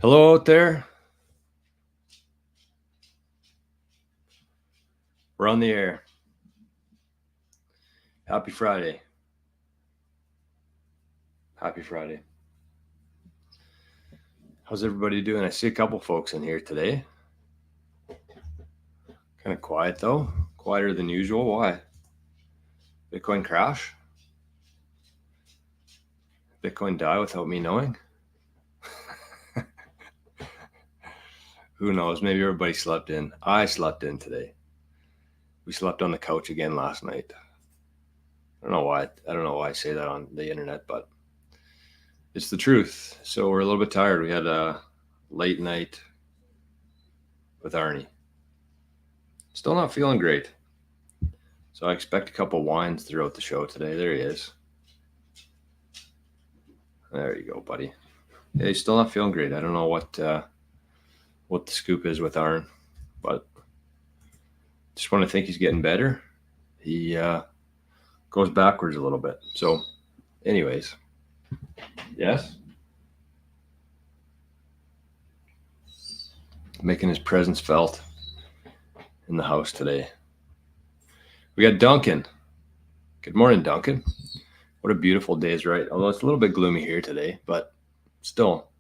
Hello out there. We're on the air. Happy Friday. Happy Friday. How's everybody doing? I see a couple folks in here today. Kind of quiet though. Quieter than usual. Why? Bitcoin crash? Bitcoin die without me knowing? Who knows? Maybe everybody slept in. I slept in today. We slept on the couch again last night. I don't know why I say that on the internet, but it's the truth. So we're a little bit tired. We had a late night with Arnie. Still not feeling great. So I expect a couple wines throughout the show today. There he is. There you go, buddy. Yeah, he's still not feeling great. I don't know what the scoop is with Arn, but just want to think he's getting better. He goes backwards a little bit. So anyways, yes. Making his presence felt in the house today. We got Duncan. Good morning, Duncan. What a beautiful day is, right? Although it's a little bit gloomy here today, but still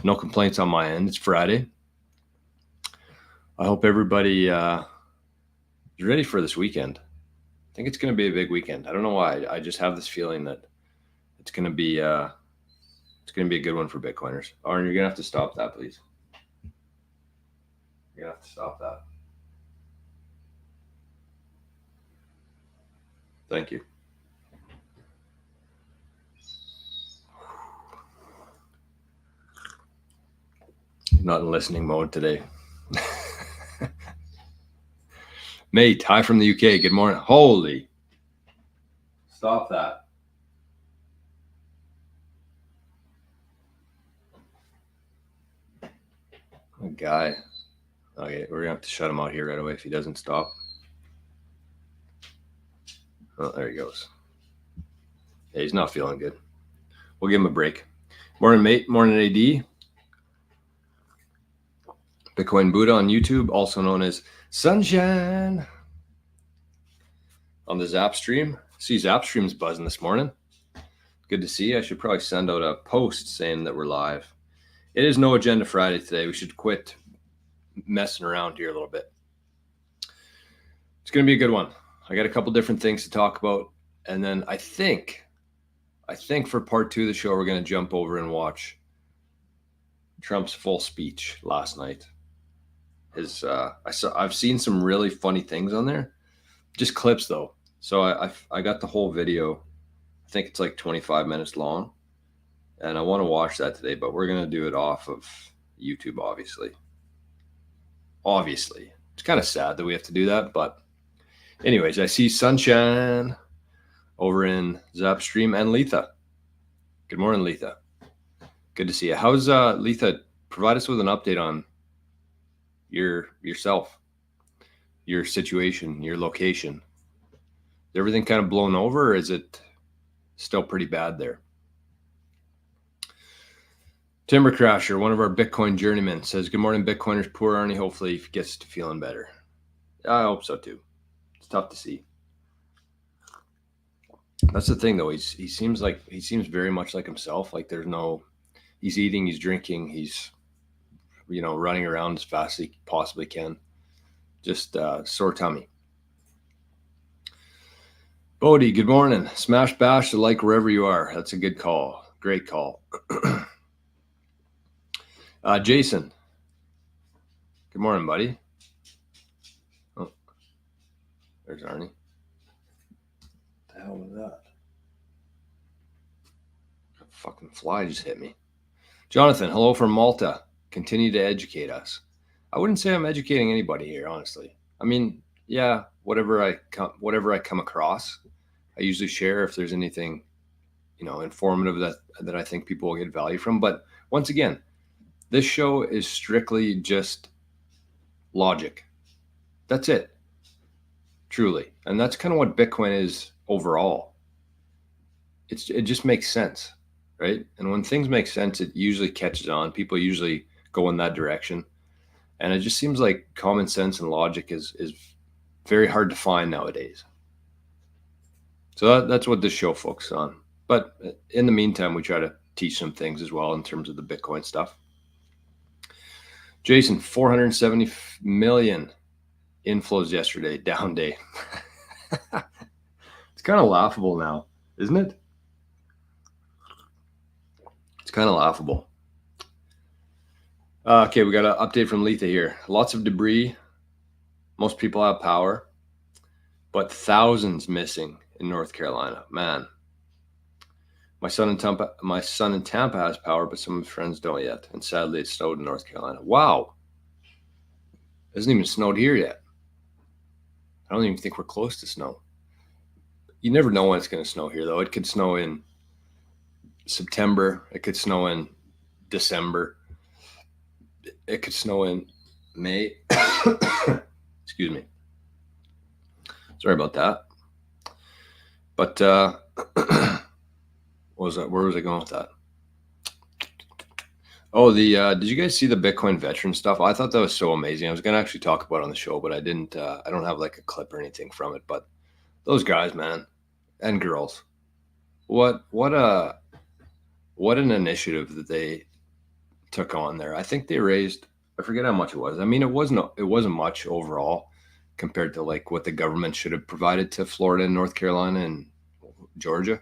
no complaints on my end. It's Friday. I hope everybody is ready for this weekend. I think it's going to be a big weekend. I don't know why. I just have this feeling that it's going to be a good one for Bitcoiners. Arn, you're going to have to stop that, please. You're going to have to stop that. Thank you. Not in listening mode today. Mate, hi from the UK. Good morning. Holy. Stop that. A guy. Okay, we're going to have to shut him out here right away if he doesn't stop. Oh, there he goes. Yeah, he's not feeling good. We'll give him a break. Morning, mate. Morning, AD. Bitcoin Buddha on YouTube, also known as Sunshine. On the Zap stream. See Zap stream's buzzing this morning. Good to see you. I should probably send out a post saying that we're live. It is No Agenda Friday today. We should quit messing around here a little bit. It's going to be a good one. I got a couple different things to talk about. And then I think for part 2 of the show, we're going to jump over and watch Trump's full speech last night. I've seen some really funny things on there, just clips though. So I got the whole video. I think it's like 25 minutes long, and I want to watch that today, but we're going to do it off of YouTube, obviously. It's kind of sad that we have to do that, but anyways, I see Sunshine over in Zapstream and Letha. Good morning, Letha. Good to see you. How's Letha? Provide us with an update on yourself, your situation, your location. Is everything kind of blown over, or is it still pretty bad there? Timber Crasher, one of our Bitcoin journeymen, says, good morning, Bitcoiners. Poor Arnie. Hopefully he gets to feeling better. I hope so too. It's tough to see. That's the thing though. He seems very much like himself. Like he's eating, he's drinking, he's running around as fast as he possibly can. Just sore tummy. Bodie, good morning. Smash bash the like wherever you are. That's a good call. Great call. Jason. Good morning, buddy. Oh, there's Arnie. What the hell was that? A fucking fly just hit me. Jonathan, hello from Malta. Continue to educate us. I wouldn't say I'm educating anybody here, honestly. I mean, yeah, whatever I come across, I usually share if there's anything, informative that I think people will get value from. But once again, this show is strictly just logic. That's it. Truly. And that's kind of what Bitcoin is overall. It just makes sense. right? And when things make sense, it usually catches on. People usually go in that direction. And it just seems like common sense and logic is very hard to find nowadays. So that's what this show focuses on. But in the meantime, we try to teach some things as well in terms of the Bitcoin stuff. Jason, 470 million inflows yesterday, down day. It's kind of laughable now, isn't it? It's kind of laughable. Okay, we got an update from Letha here. Lots of debris. Most people have power, but thousands missing in North Carolina. Man, my son in Tampa has power, but some of his friends don't yet. And sadly, it snowed in North Carolina. Wow, it hasn't even snowed here yet. I don't even think we're close to snow. You never know when it's going to snow here, though. It could snow in September. It could snow in December. It could snow in May. Excuse me. Sorry about that. But what was that? Where was I going with that? Oh, did you guys see the Bitcoin veteran stuff? I thought that was so amazing. I was going to actually talk about it on the show, but I didn't. I don't have like a clip or anything from it. But those guys, man, and girls, what an initiative that they took on there. I think they raised, I forget how much it was. I mean, it wasn't much overall compared to like what the government should have provided to Florida and North Carolina and Georgia.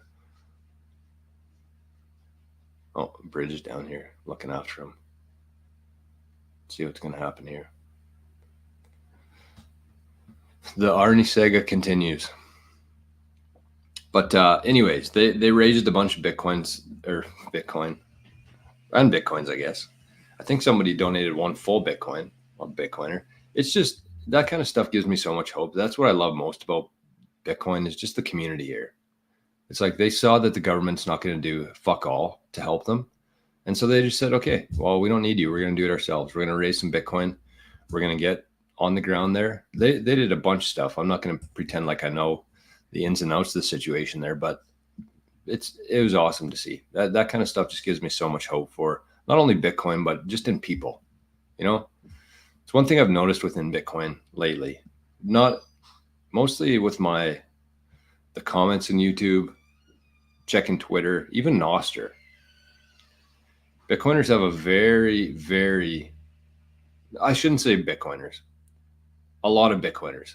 Oh, Bridge is down here looking after him. See what's going to happen here. The Arnie saga continues. But anyways, they raised a bunch of Bitcoin, I guess. I think somebody donated one full Bitcoin, a Bitcoiner. It's just that kind of stuff gives me so much hope. That's what I love most about Bitcoin is just the community here. It's like they saw that the government's not going to do fuck all to help them. And so they just said, okay, well, we don't need you. We're going to do it ourselves. We're going to raise some Bitcoin. We're going to get on the ground there. They did a bunch of stuff. I'm not going to pretend like I know the ins and outs of the situation there, but it was awesome to see. That kind of stuff just gives me so much hope for not only Bitcoin, but just in people. You know, it's one thing I've noticed within Bitcoin lately, not mostly with the comments in YouTube, checking Twitter, even nostr. Bitcoiners have a very, very, I shouldn't say Bitcoiners, a lot of Bitcoiners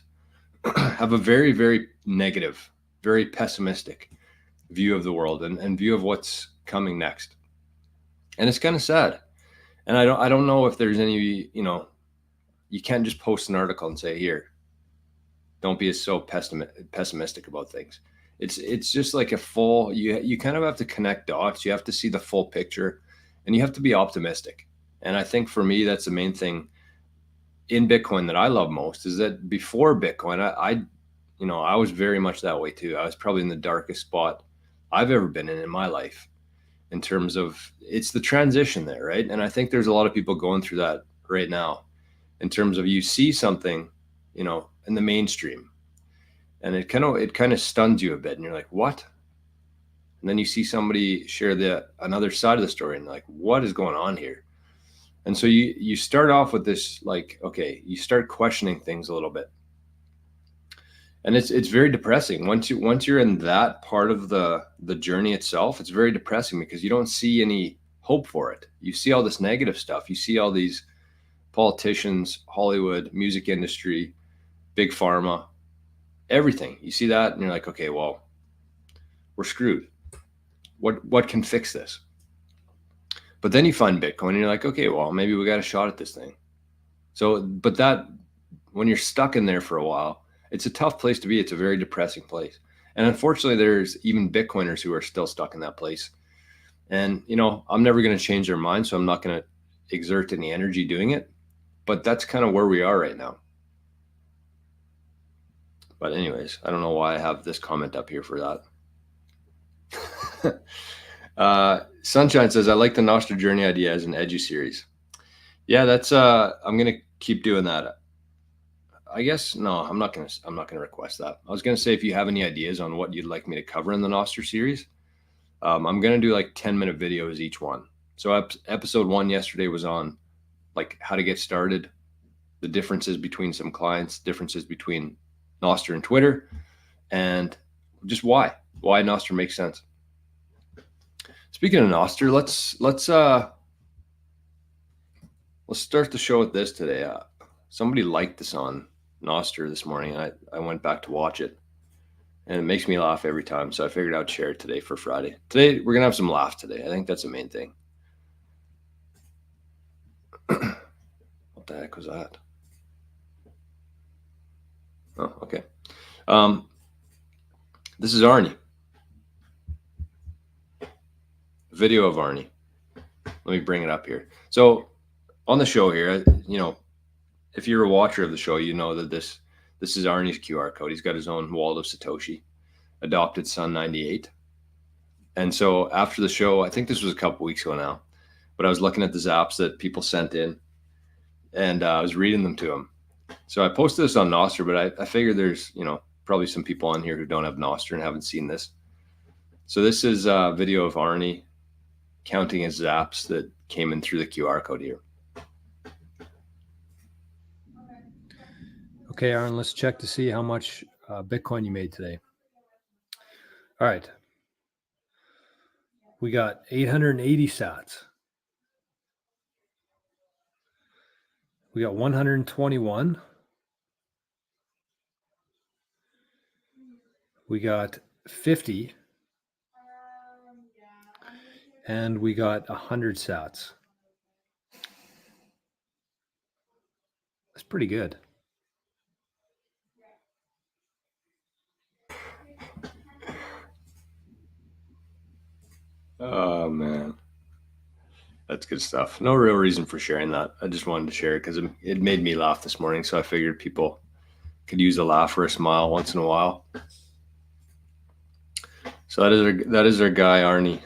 have a very, very negative, very pessimistic view of the world and view of what's coming next. And it's kind of sad. And I don't know if there's any, you can't just post an article and say, here, don't be so pessimistic about things. It's just like a full, you kind of have to connect dots. You have to see the full picture and you have to be optimistic. And I think for me, that's the main thing in Bitcoin that I love most is that before Bitcoin, I was very much that way too. I was probably in the darkest spot I've ever been in my life in terms of it's the transition there, right? And I think there's a lot of people going through that right now in terms of you see something, in the mainstream and it kind of stuns you a bit and you're like, what? And then you see somebody share another side of the story and like, what is going on here? And so you start off with this, like, okay, you start questioning things a little bit. And it's very depressing. Once you're in that part of the journey itself, it's very depressing because you don't see any hope for it. You see all this negative stuff. You see all these politicians, Hollywood, music industry, big pharma, everything. You see that and you're like, okay, well, we're screwed. What can fix this? But then you find Bitcoin and you're like, okay, well, maybe we got a shot at this thing. So, but that when you're stuck in there for a while, it's a tough place to be. It's a very depressing place. And unfortunately, there's even Bitcoiners who are still stuck in that place. And, I'm never going to change their mind. So I'm not going to exert any energy doing it. But that's kind of where we are right now. But anyways, I don't know why I have this comment up here for that. Sunshine says, I like the Nostr Journey idea as an edu series. Yeah, that's I'm gonna keep doing that. I guess no, I'm not gonna request that. I was gonna say if you have any ideas on what you'd like me to cover in the Nostr series, I'm going to do like 10-minute videos each one. So episode 1 yesterday was on like how to get started, the differences between some clients, differences between Nostr and Twitter, and just why Nostr makes sense. Speaking of Nostr, let's start the show with this today. Somebody liked this on Nostr this morning. I went back to watch it, and it makes me laugh every time. So I figured I'd share it today for Friday. Today we're gonna have some laughs today. I think that's the main thing. What the heck was that? Oh, okay. This is Arnie. Video of Arnie. Let me bring it up here. So on the show here, if you're a watcher of the show, you know that this is Arnie's QR code. He's got his own wallet of Satoshi, adopted son 98. And so after the show, I think this was a couple weeks ago now, but I was looking at the zaps that people sent in, and I was reading them to him. So I posted this on Nostr, but I figured there's, probably some people on here who don't have Nostr and haven't seen this. So this is a video of Arnie counting his zaps that came in through the QR code here. Okay, Aaron, let's check to see how much Bitcoin you made today. All right. We got 880 sats. We got 121. We got 50. And we got 100 sats. That's pretty good. Oh, man. That's good stuff. No real reason for sharing that. I just wanted to share it because it made me laugh this morning. So I figured people could use a laugh or a smile once in a while. So that is our guy, Arnie,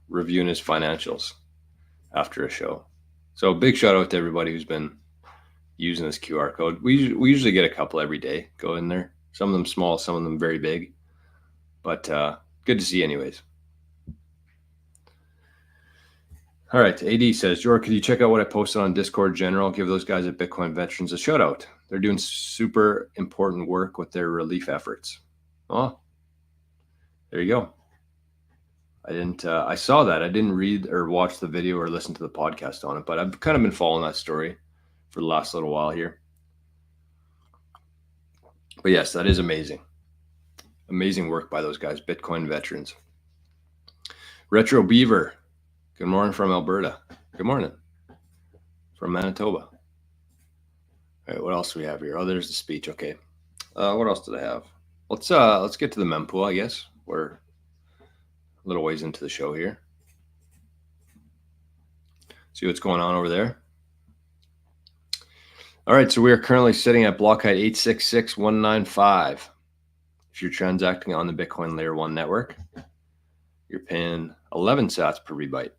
reviewing his financials after a show. So big shout out to everybody who's been using this QR code. We usually get a couple every day go in there. Some of them small, some of them very big. But good to see anyways. All right, AD says, Jordan, could you check out what I posted on Discord General? Give those guys at Bitcoin Veterans a shout out. They're doing super important work with their relief efforts. Oh, there you go. I saw that. I didn't read or watch the video or listen to the podcast on it, but I've kind of been following that story for the last little while here. But yes, that is amazing. Amazing work by those guys, Bitcoin Veterans. Retro Beaver. Good morning from Alberta. Good morning from Manitoba. All right, what else do we have here? Oh, there's the speech. Okay. What else did I have? Let's get to the mempool, I guess. We're a little ways into the show here. See what's going on over there. All right, so we are currently sitting at block height 866.195. If you're transacting on the Bitcoin Layer 1 network, you're paying 11 sats per rebyte.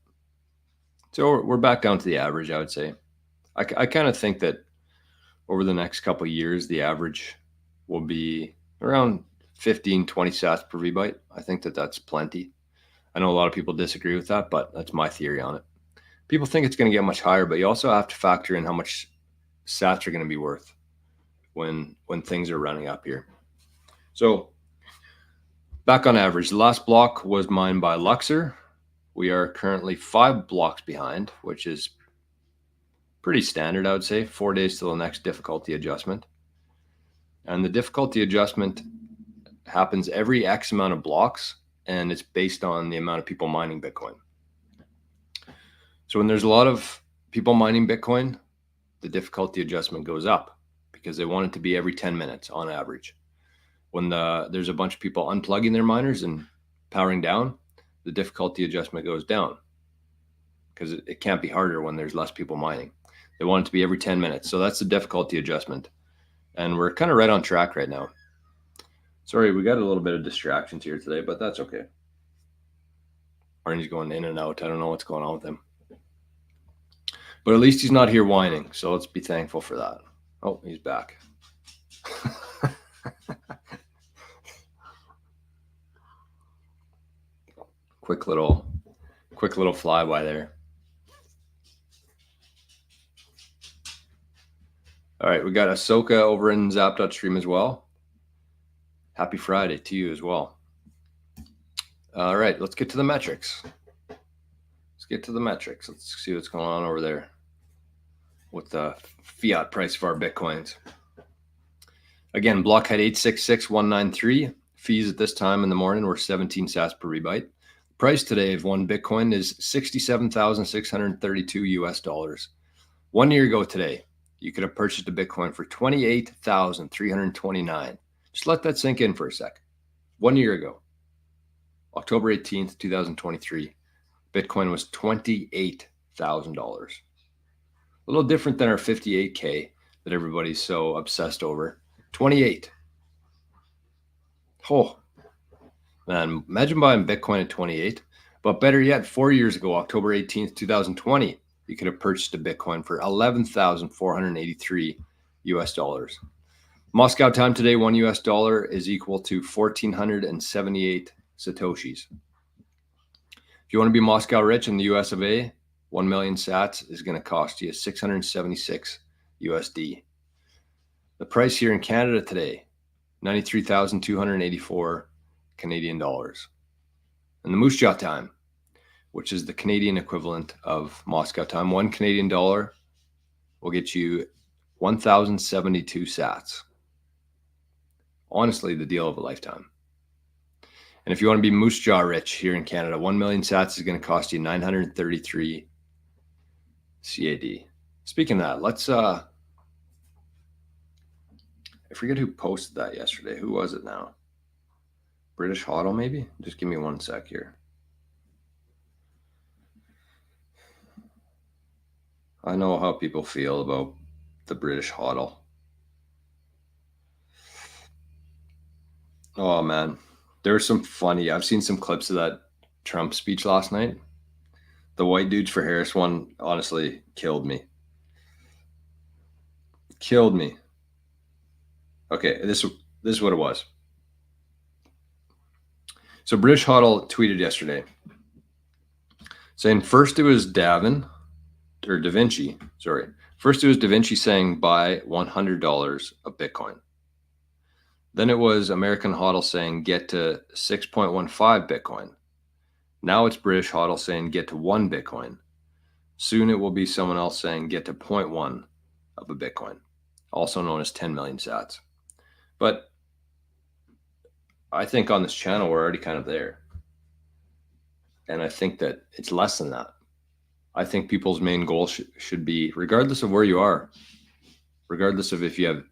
So we're back down to the average, I would say. I kind of think that over the next couple of years, the average will be around 15, 20 sats per rebyte. I think that that's plenty. I know a lot of people disagree with that, but that's my theory on it. People think it's going to get much higher, but you also have to factor in how much sats are going to be worth when things are running up here. So back on average, the last block was mined by Luxor. We are currently 5 blocks behind, which is pretty standard, I would say. 4 days till the next difficulty adjustment. And the difficulty adjustment happens every X amount of blocks, and it's based on the amount of people mining Bitcoin. So when there's a lot of people mining Bitcoin, the difficulty adjustment goes up because they want it to be every 10 minutes on average. When there's a bunch of people unplugging their miners and powering down, the difficulty adjustment goes down because it can't be harder when there's less people mining. They want it to be every 10 minutes. So that's the difficulty adjustment. And we're kind of right on track right now. Sorry, we got a little bit of distractions here today, but that's okay. Arnie's going in and out. I don't know what's going on with him. But at least he's not here whining. So let's be thankful for that. Oh, he's back. Quick little flyby there. All right, we got Ahsoka over in Zap.stream as well. Happy Friday to you as well. All right, let's get to the metrics. Let's see what's going on over there with the fiat price of our Bitcoins. Again, block height 866,193. Fees at this time in the morning were 17 sats per rebyte. Price today of one Bitcoin is $67,632 US. 1 year ago today, you could have purchased a Bitcoin for $28,329. Just let that sink in for a sec. 1 year ago, October 18th, 2023, Bitcoin was $28,000. A little different than our 58K that everybody's so obsessed over. 28. Oh, man, imagine buying Bitcoin at 28. But better yet, 4 years ago, October 18th, 2020, you could have purchased a Bitcoin for $11,483 US. Moscow time today, $1 US is equal to 1,478 Satoshis. If you want to be Moscow rich in the US of A, 1 million sats is going to cost you 676 USD. The price here in Canada today, 93,284 Canadian dollars. And the Moose Jaw time, which is the Canadian equivalent of Moscow time, 1 Canadian dollar will get you 1,072 sats. Honestly, the deal of a lifetime. And if you want to be Moose Jaw rich here in Canada, 1 million sats is going to cost you 933 CAD. Speaking of that, let's I forget who posted that yesterday. Who was it now? British Hodl, maybe? Just give me 1 sec here. I know how people feel about the British Hodl. Oh, man. There's some funny, I've seen some clips of that Trump speech last night. The white dudes for Harris one honestly killed me. Okay, this is what it was. So British Hodl tweeted yesterday saying first it was Da Vinci. First it was Da Vinci saying buy $100 of Bitcoin. Then it was American Hodl saying get to 6.15 Bitcoin. Now it's British Hodl saying get to 1 Bitcoin. Soon it will be someone else saying get to 0.1 of a Bitcoin, also known as 10 million sats. But I think on this channel, we're already kind of there. And I think that it's less than that. I think people's main goal should be, regardless of where you are, regardless of if you have,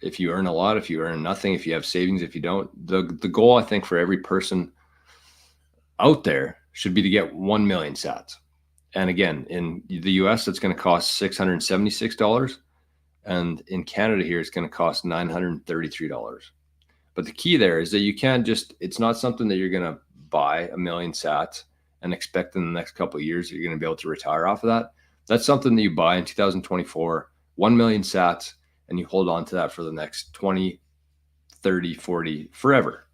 if you earn a lot, if you earn nothing, if you have savings, if you don't, the goal, I think, for every person out there should be to get 1 million sats. And again, in the US, it's going to cost $676. And in Canada here, it's going to cost $933. But the key there is that you can't just, it's not something that you're going to buy 1 million sats and expect in the next couple of years that you're going to be able to retire off of that. That's something that you buy in 2024, 1 million sats, and you hold on to that for the next 20, 30, 40, forever,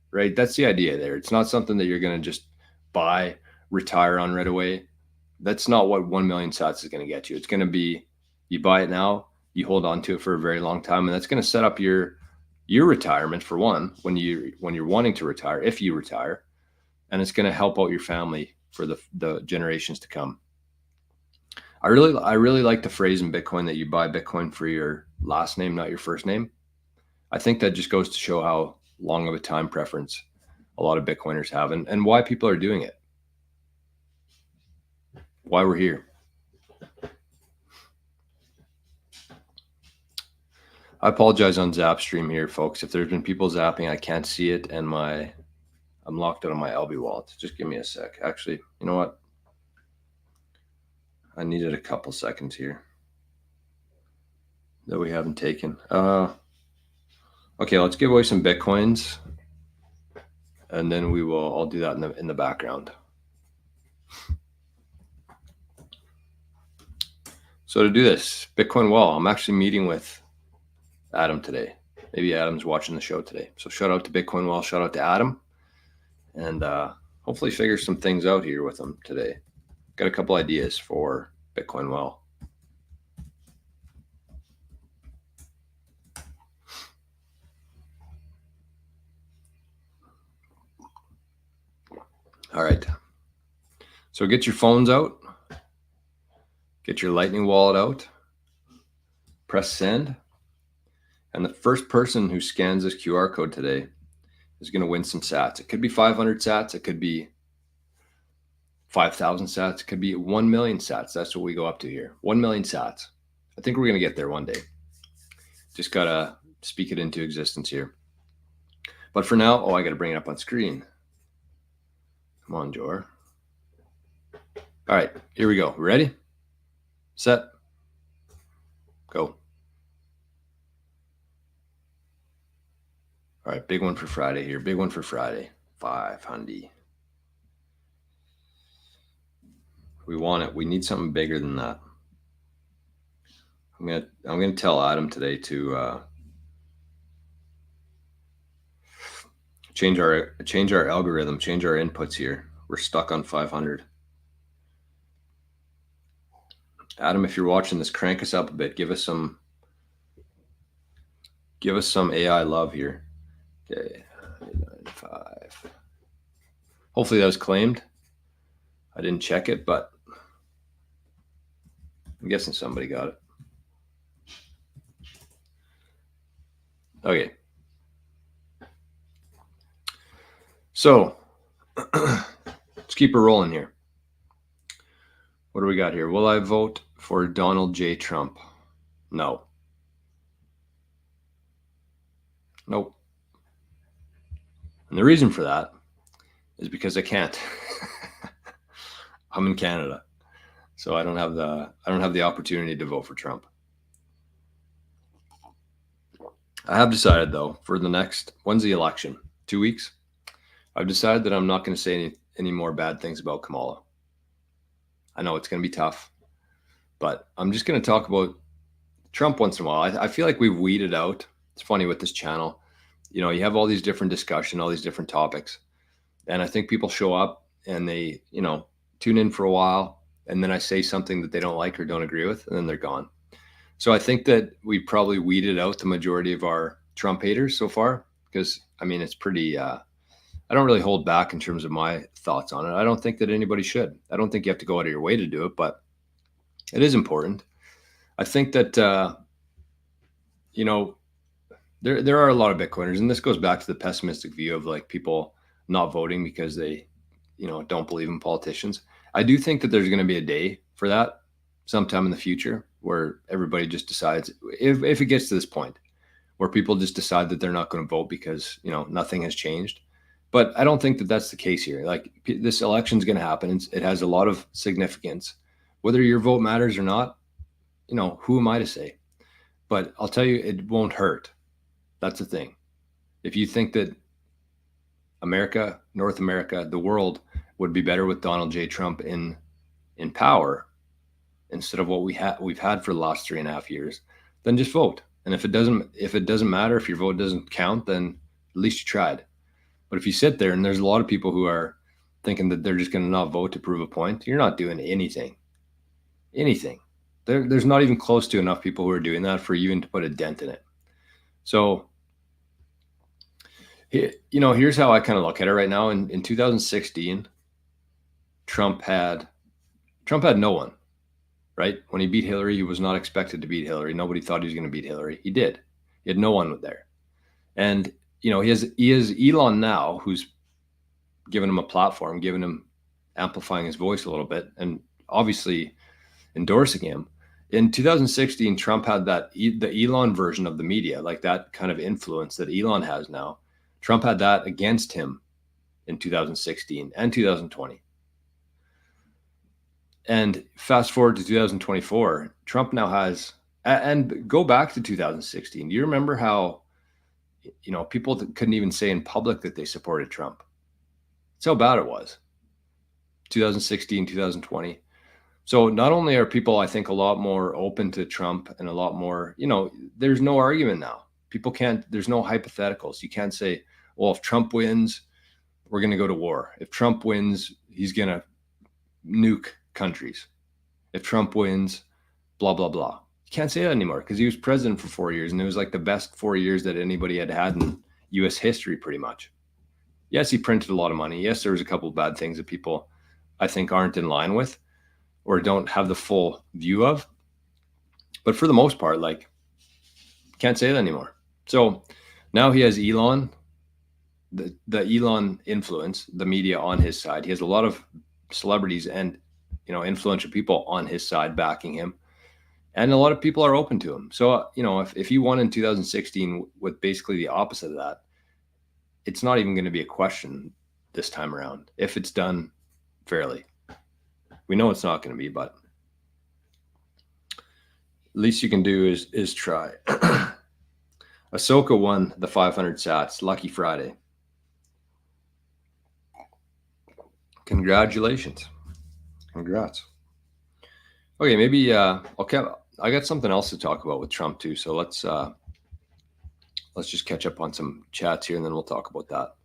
right? That's the idea there. It's not something that you're going to just buy, retire on right away. That's not what 1 million sats is going to get you. It's going to be, you buy it now, you hold on to it for a very long time, and that's going to set up your retirement for one, when you're wanting to retire, if you retire, and it's going to help out your family for the generations to come. I really like the phrase in Bitcoin that you buy Bitcoin for your last name, not your first name. I think that just goes to show how long of a time preference a lot of Bitcoiners have and why people are doing it. Why we're here. I apologize on Zap stream here, folks. If there's been people zapping, I can't see it, and I'm locked out on my LB wallet. Just give me a sec. Actually, you know what? I needed a couple seconds here that we haven't taken. Okay, let's give away some Bitcoins, and then I'll do that in the background. So to do this, Bitcoin Well, I'm actually meeting with Adam today. Maybe Adam's watching the show today. So shout out to Bitcoin Well, shout out to Adam. and hopefully figure some things out here with him today. Got a couple ideas for Bitcoin Well. All right. So get your phones out. Get your Lightning wallet out. Press send. And the first person who scans this QR code today is going to win some sats. It could be 500 sats. It could be 5,000 sats. It could be 1 million sats. That's what we go up to here. 1 million sats. I think we're going to get there one day. Just got to speak it into existence here. But for now, I got to bring it up on screen. Come on, Jor. All right, here we go. Ready? Set. Go. All right, big one for Friday here. Big one for Friday. 500. We want it. We need something bigger than that. I'm gonna tell Adam today to change our algorithm, change our inputs here. We're stuck on 500. Adam, if you're watching this, crank us up a bit. Give us some AI love here. Okay, 95. Hopefully that was claimed. I didn't check it, but I'm guessing somebody got it. Okay. So let's keep it rolling here. What do we got here? Will I vote for Donald J. Trump? No. Nope. And the reason for that is because I can't. I'm in Canada, so I don't have the opportunity to vote for Trump. I have decided, though, for the next, when's the election? 2 weeks? I've decided that I'm not going to say any more bad things about Kamala. I know it's going to be tough, but I'm just going to talk about Trump once in a while. I feel like we've weeded out. It's funny with this channel. You have all these different discussion, all these different topics. And I think people show up and they, tune in for a while. And then I say something that they don't like or don't agree with, and then they're gone. So I think that we probably weeded out the majority of our Trump haters so far, because it's pretty, I don't really hold back in terms of my thoughts on it. I don't think that anybody should. I don't think you have to go out of your way to do it, but it is important. I think that, there are a lot of Bitcoiners, and this goes back to the pessimistic view of like people not voting because they, don't believe in politicians. I do think that there's going to be a day for that sometime in the future where everybody just decides, if it gets to this point where people just decide that they're not going to vote because, nothing has changed. But I don't think that that's the case here. Like, this election is going to happen. It has a lot of significance. Whether your vote matters or not, who am I to say? But I'll tell you, it won't hurt. That's the thing. If you think that America, North America, the world would be better with Donald J. Trump in power instead of what we've had for the last 3.5 years, then just vote. And if it doesn't matter, if your vote doesn't count, then at least you tried. But if you sit there, and there's a lot of people who are thinking that they're just going to not vote to prove a point, you're not doing anything. There's not even close to enough people who are doing that for you even to put a dent in it. So, here's how I kind of look at it right now. In 2016, Trump had no one, right? When he beat Hillary, he was not expected to beat Hillary. Nobody thought he was going to beat Hillary. He did. He had no one there. And, he has Elon now, who's given him a platform, amplifying his voice a little bit, and obviously endorsing him. In 2016, Trump had the Elon version of the media, like that kind of influence that Elon has now. Trump had that against him in 2016 and 2020. And fast forward to 2024, Trump now has, and go back to 2016. Do you remember how, people couldn't even say in public that they supported Trump? That's how bad it was. 2016, 2020. So not only are people, I think, a lot more open to Trump and a lot more, there's no argument now. There's no hypotheticals. You can't say, well, if Trump wins, we're going to go to war. If Trump wins, he's going to nuke countries. If Trump wins, blah, blah, blah. You can't say that anymore because he was president for 4 years, and it was like the best 4 years that anybody had in U.S. history, pretty much. Yes, he printed a lot of money. Yes, there was a couple of bad things that people, I think, aren't in line with or don't have the full view of. But for the most part, like, can't say that anymore. So now he has Elon, the Elon influence, the media on his side. He has a lot of celebrities and, influential people on his side backing him. And a lot of people are open to him. So, if he won in 2016 with basically the opposite of that, it's not even going to be a question this time around if it's done fairly. We know it's not going to be, but least you can do is try. Ahsoka won the 500 sats. Lucky Friday. Congratulations. Congrats. Okay, maybe I got something else to talk about with Trump too. So let's just catch up on some chats here, and then we'll talk about that.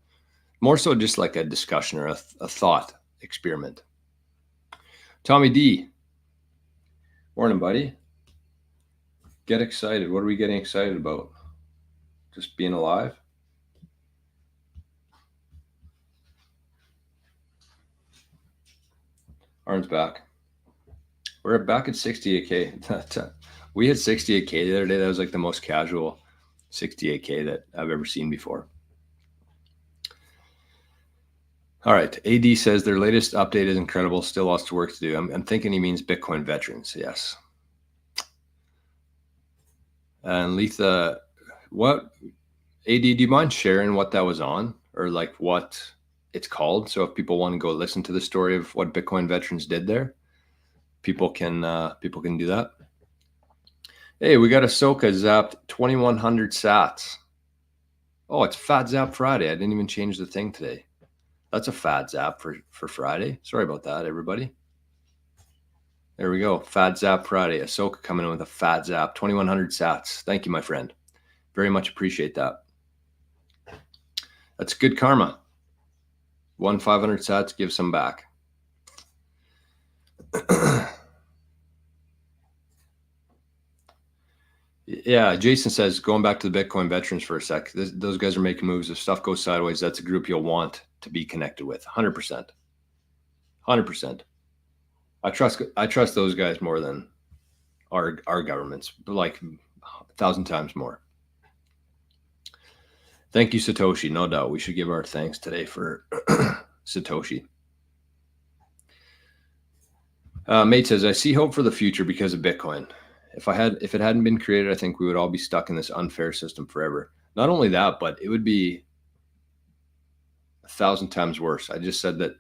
More so just like a discussion or a thought experiment. Tommy D. Morning, buddy. Get excited. What are we getting excited about? Just being alive? Arn's back. We're back at 68K. We had 68K the other day. That was like the most casual 68K that I've ever seen before. All right. AD says their latest update is incredible. Still lots of work to do. I'm thinking he means Bitcoin veterans. Yes. And Letha, what, AD, do you mind sharing what that was on or like what it's called? So if people want to go listen to the story of what Bitcoin veterans did there, people can do that. Hey, we got Ahsoka zapped 2,100 sats. Oh, it's Fat Zap Friday. I didn't even change the thing today. That's a fat zap for Friday. Sorry about that, everybody. There we go. Fat Zap Friday. Ahsoka coming in with a fat zap. 2,100 sats. Thank you, my friend. Very much appreciate that. That's good karma. 500 sats, give some back. Yeah, Jason says, going back to the Bitcoin veterans for a sec, those guys are making moves. If stuff goes sideways, that's a group you'll want to be connected with. 100%. 100%. I trust those guys more than our governments, but like 1,000 times more. Thank you, Satoshi. No doubt. We should give our thanks today for Satoshi. Mate says, I see hope for the future because of Bitcoin. If it hadn't been created, I think we would all be stuck in this unfair system forever. Not only that, but it would be 1,000 times worse. I just said that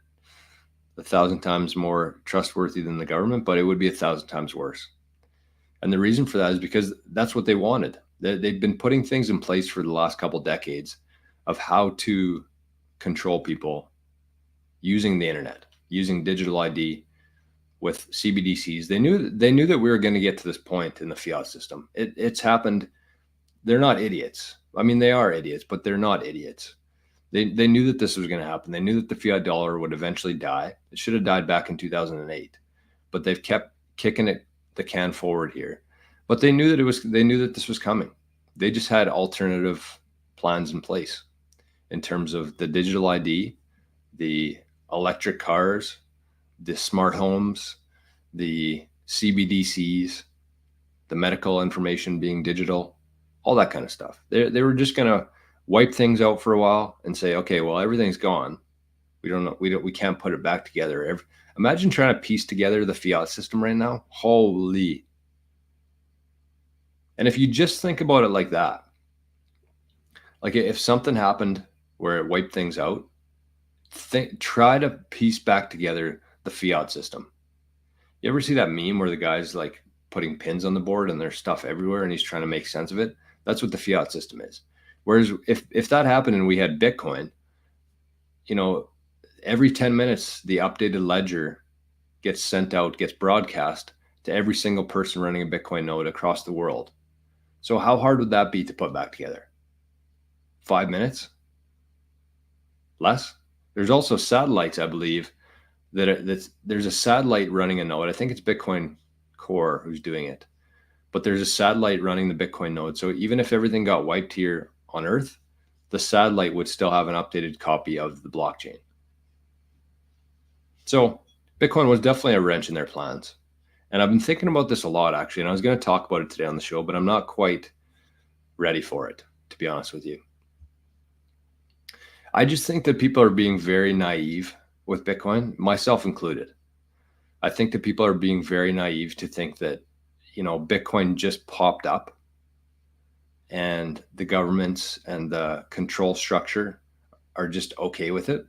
1,000 times more trustworthy than the government, but it would be 1,000 times worse. And the reason for that is because that's what they wanted. They've been putting things in place for the last couple decades of how to control people using the internet, using digital ID with CBDCs. They knew that we were going to get to this point in the fiat system. It's happened. They're not idiots. I mean, they are idiots, but they're not idiots. They knew that this was going to happen. They knew that the fiat dollar would eventually die. It should have died back in 2008, but they've kept kicking the can forward here. But they knew that this was coming. They just had alternative plans in place in terms of the digital ID, the electric cars, the smart homes, the CBDCs, the medical information being digital, all that kind of stuff. They were just going to wipe things out for a while and say, okay, well, everything's gone. We can't put it back together. Imagine trying to piece together the fiat system right now. Holy. And if you just think about it like that, like if something happened where it wiped things out, try to piece back together the fiat system. You ever see that meme where the guy's like putting pins on the board and there's stuff everywhere and he's trying to make sense of it? That's what the fiat system is. Whereas if that happened and we had Bitcoin, every 10 minutes, the updated ledger gets sent out, gets broadcast to every single person running a Bitcoin node across the world. So how hard would that be to put back together? 5 minutes? Less? There's also satellites, I believe, there's a satellite running a node. I think it's Bitcoin Core who's doing it, but there's a satellite running the Bitcoin node. So even if everything got wiped here on Earth, the satellite would still have an updated copy of the blockchain. So Bitcoin was definitely a wrench in their plans. And I've been thinking about this a lot, actually, and I was going to talk about it today on the show, but I'm not quite ready for it, to be honest with you. I just think that people are being very naive with Bitcoin, myself included. I think that people are being very naive to think that, Bitcoin just popped up and the governments and the control structure are just okay with it.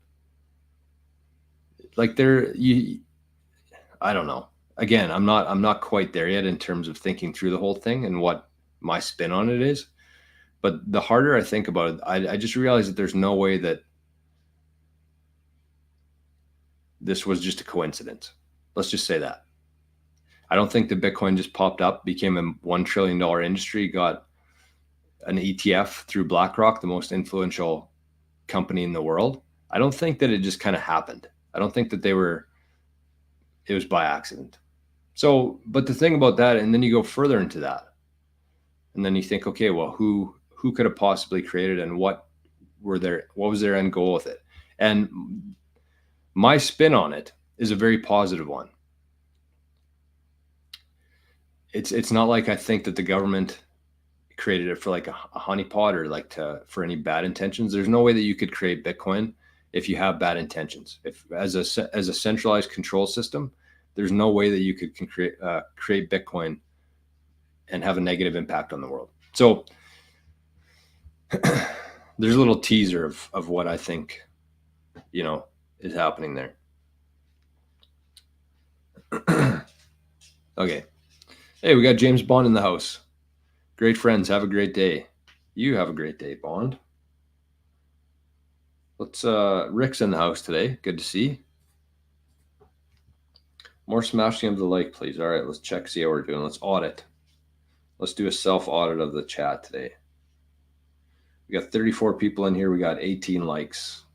Like I don't know. Again, I'm not quite there yet in terms of thinking through the whole thing and what my spin on it is. But the harder I think about it, I just realize that there's no way that this was just a coincidence. Let's just say that. I don't think that Bitcoin just popped up, became a $1 trillion industry, got an ETF through BlackRock, the most influential company in the world. I don't think that it just kind of happened. I don't think that it was by accident. So, but the thing about that, and then you go further into that, and then you think, okay, well, who could have possibly created and what was their end goal with it? And my spin on it is a very positive one. It's not like I think that the government created it for like a honeypot or like for any bad intentions. There's no way that you could create Bitcoin if you have bad intentions. If as a centralized control system, there's no way that you could create Bitcoin and have a negative impact on the world. So there's a little teaser of what I think, is happening there. Okay. Hey, we got James Bond in the house. Great friends. Have a great day. You have a great day, Bond. Rick's in the house today. Good to see. More smashing of the like, please. All right, let's check, see how we're doing. Let's audit. Let's do a self-audit of the chat today. We got 34 people in here. We got 18 likes.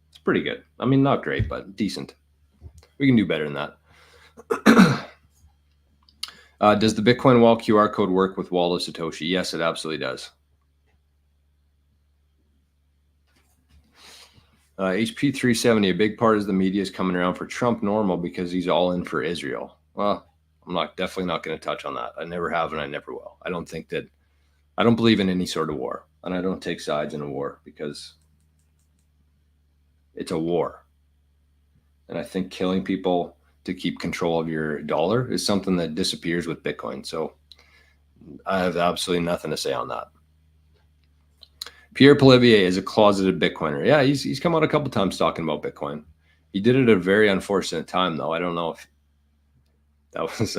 It's pretty good. I mean, not great, but decent. We can do better than that. Does the Bitcoin Wall QR code work with Wall of Satoshi? Yes, it absolutely does. HP 370, a big part is the media is coming around for Trump normal because he's all in for Israel. Well, I'm definitely not going to touch on that. I never have and I never will. I don't believe in any sort of war, and I don't take sides in a war because it's a war. And I think killing people to keep control of your dollar is something that disappears with Bitcoin. So I have absolutely nothing to say on that. Pierre Polivier is a closeted Bitcoiner. Yeah, he's come out a couple times talking about Bitcoin. He did it at a very unfortunate time, though. I don't know if that was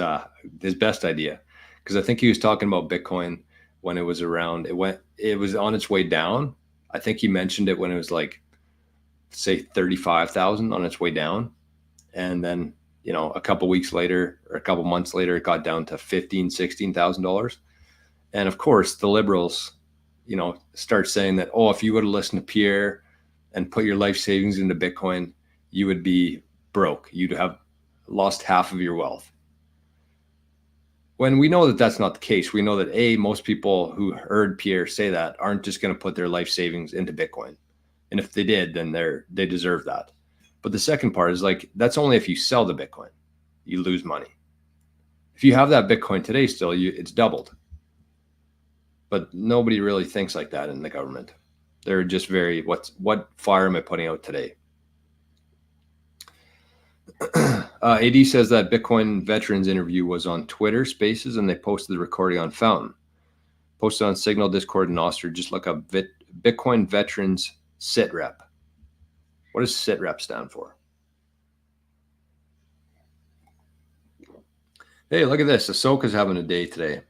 his best idea, because I think he was talking about Bitcoin when it was around. It was on its way down. I think he mentioned it when it was like, say, 35,000 on its way down, and then a couple weeks later or a couple months later, it got down to $15,000-$16,000. And of course, the liberals, start saying that, oh, if you would have listened to Pierre and put your life savings into Bitcoin, you would be broke. You'd have lost half of your wealth. When we know that that's not the case, we know that most people who heard Pierre say that aren't just going to put their life savings into Bitcoin. And if they did, then they deserve that. But the second part is that's only if you sell the Bitcoin, you lose money. If you have that Bitcoin today still, it's doubled. But nobody really thinks like that in the government. They're just what fire am I putting out today? AD says that Bitcoin veterans interview was on Twitter Spaces, and they posted the recording on Fountain. Posted on Signal, Discord, and nostr. Just look up Bitcoin veterans sitrep. What does sitrep stand for? Hey, look at this. Ahsoka's having a day today.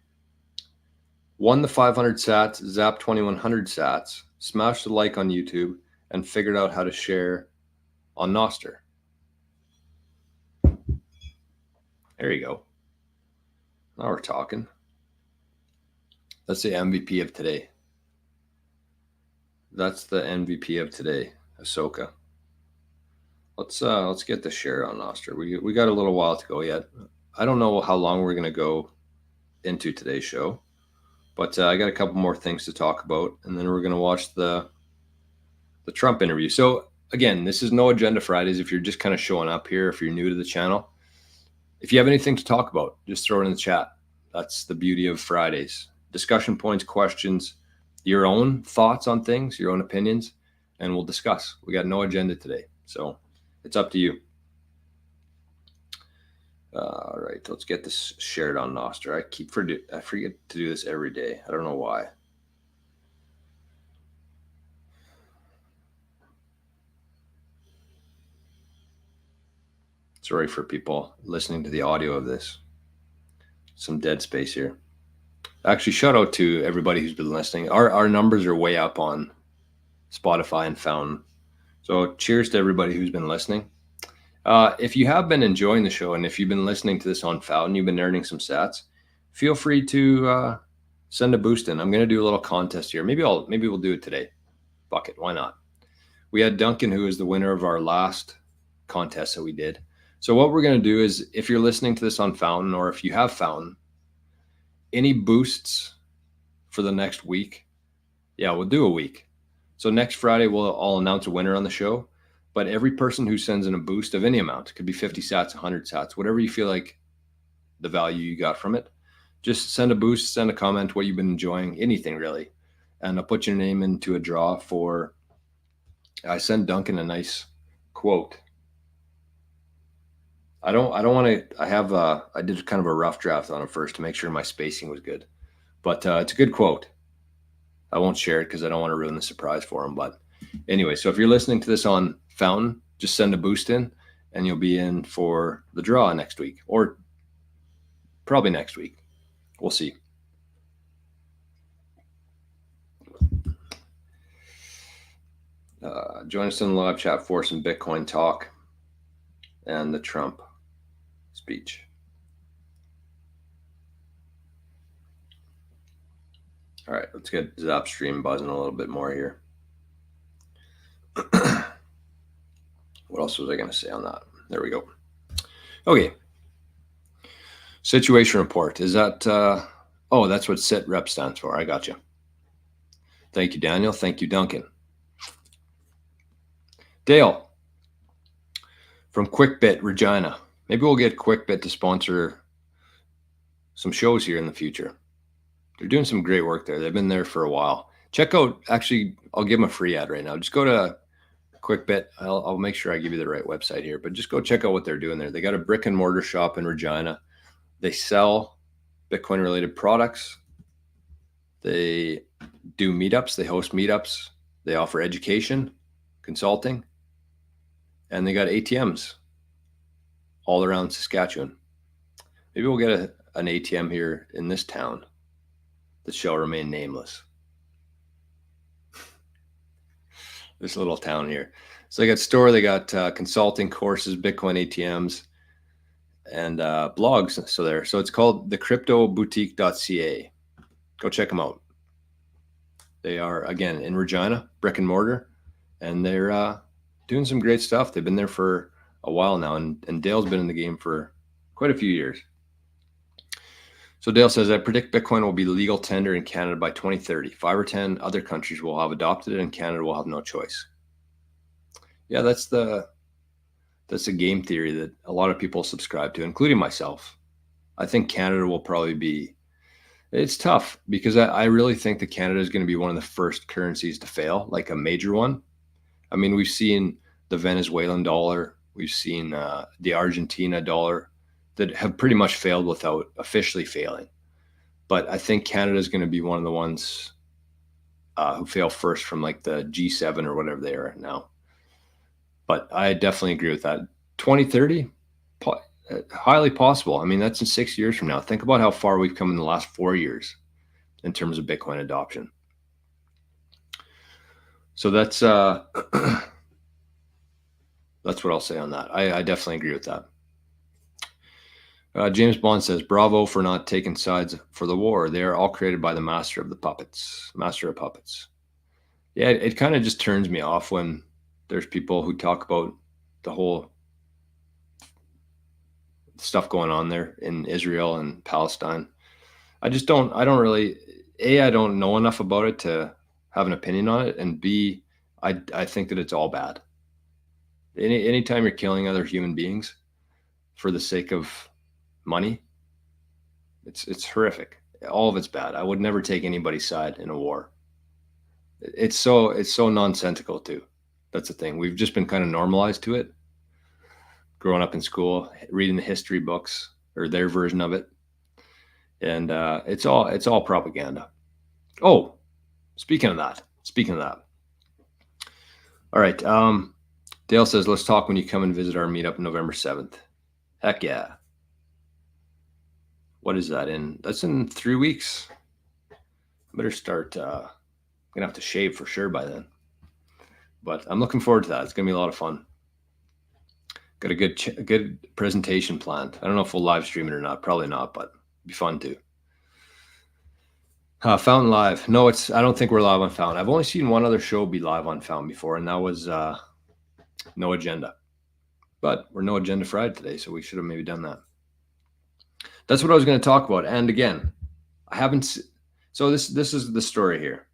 Won the 500 sats, zapped 2,100 sats, smashed the like on YouTube, and figured out how to share on nostr. There you go. Now we're talking. That's the MVP of today. That's the MVP of today, Ahsoka. Let's get the share on nostr. We got a little while to go yet. I don't know how long we're going to go into today's show, but I got a couple more things to talk about, and then we're going to watch the Trump interview. So again, this is no agenda Fridays. If you're just kind of showing up here, if you're new to the channel, if you have anything to talk about, just throw it in the chat. That's the beauty of Fridays. Discussion points, questions, your own thoughts on things, your own opinions, and we'll discuss. We got no agenda today, so it's up to you. All right, let's get this shared on nostr. I forget to do this every day. I don't know why. Sorry for people listening to the audio of this. Some dead space here. Actually, shout out to everybody who's been listening. Our numbers are way up on Spotify and Fountain. So cheers to everybody who's been listening. If you have been enjoying the show, and if you've been listening to this on Fountain, you've been earning some sats, feel free to send a boost in. I'm going to do a little contest here. Maybe we'll do it today. Fuck it, why not? We had Duncan, who was the winner of our last contest that we did. So what we're going to do is, if you're listening to this on Fountain, or if you have Fountain, any boosts for the next week, yeah, we'll do a week. So next Friday, I'll announce a winner on the show. But every person who sends in a boost of any amount, it could be 50 sats, 100 sats, whatever you feel like the value you got from it, just send a boost, send a comment, what you've been enjoying, anything really. And I'll put your name into a draw for, I sent Duncan a nice quote. I did kind of a rough draft on it first to make sure my spacing was good, but it's a good quote. I won't share it because I don't want to ruin the surprise for him. But anyway, so if you're listening to this on Fountain, just send a boost in and you'll be in for the draw next week, or probably next week. We'll see. Join us in the live chat for some Bitcoin talk and the Trump speech. All right, let's get Zapstream buzzing a little bit more here. What else was I going to say on that? There we go. Okay. Situation report. Is that, oh, that's what sit rep stands for. I got you. Thank you, Daniel. Thank you, Duncan. Dale from QuickBit, Regina. Maybe we'll get QuickBit to sponsor some shows here in the future. They're doing some great work there. They've been there for a while. Check out, actually, I'll give them a free ad right now. Just go to QuickBit. I'll make sure I give you the right website here, but just go check out what they're doing there. They got a brick and mortar shop in Regina. They sell Bitcoin related products. They do meetups. They host meetups. They offer education, consulting, and they got ATMs all around Saskatchewan. Maybe we'll get an ATM here in this town that shall remain nameless. This little town here. So they got store, they got consulting courses, Bitcoin ATMs, and blogs. So it's called thecryptoboutique.ca. Go check them out. They are, again, in Regina, brick and mortar, and they're doing some great stuff. They've been there for a while now, and Dale's been in the game for quite a few years. So Dale says, I predict Bitcoin will be legal tender in Canada by 2030. 5 or 10 other countries will have adopted it, and Canada will have no choice. Yeah, that's the game theory that a lot of people subscribe to, including myself. I think Canada will probably be, it's tough because I really think that Canada is going to be one of the first currencies to fail, like a major one. I mean, we've seen the Venezuelan dollar, we've seen the Argentina dollar that have pretty much failed without officially failing. But I think Canada is going to be one of the ones who fail first from like the G7 or whatever they are now. But I definitely agree with that. 2030, highly possible. I mean, that's in 6 years from now. Think about how far we've come in the last 4 years in terms of Bitcoin adoption. So that's what I'll say on that. I definitely agree with that. James Bond says, bravo for not taking sides for the war. They are all created by the master of puppets. Yeah, it kind of just turns me off when there's people who talk about the whole stuff going on there in Israel and Palestine. I don't really, I don't know enough about it to have an opinion on it. And B, I think that it's all bad. Anytime you're killing other human beings for the sake of money, it's horrific. All of it's bad. I would never take anybody's side in a war. It's so nonsensical too. That's the thing. We've just been kind of normalized to it. Growing up in school, reading the history books or their version of it. And it's all propaganda. Oh, speaking of that. All right. Dale says, let's talk when you come and visit our meetup November 7th. Heck yeah. What is that in? That's in 3 weeks. I better start. I'm going to have to shave for sure by then. But I'm looking forward to that. It's going to be a lot of fun. Got a good presentation planned. I don't know if we'll live stream it or not. Probably not, but it'd be fun too. Fountain Live. No, I don't think we're live on Fountain. I've only seen one other show be live on Fountain before, and that was No Agenda. But we're No Agenda Friday today, so we should have maybe done that. That's what I was going to talk about. And again, I haven't. So this is the story here.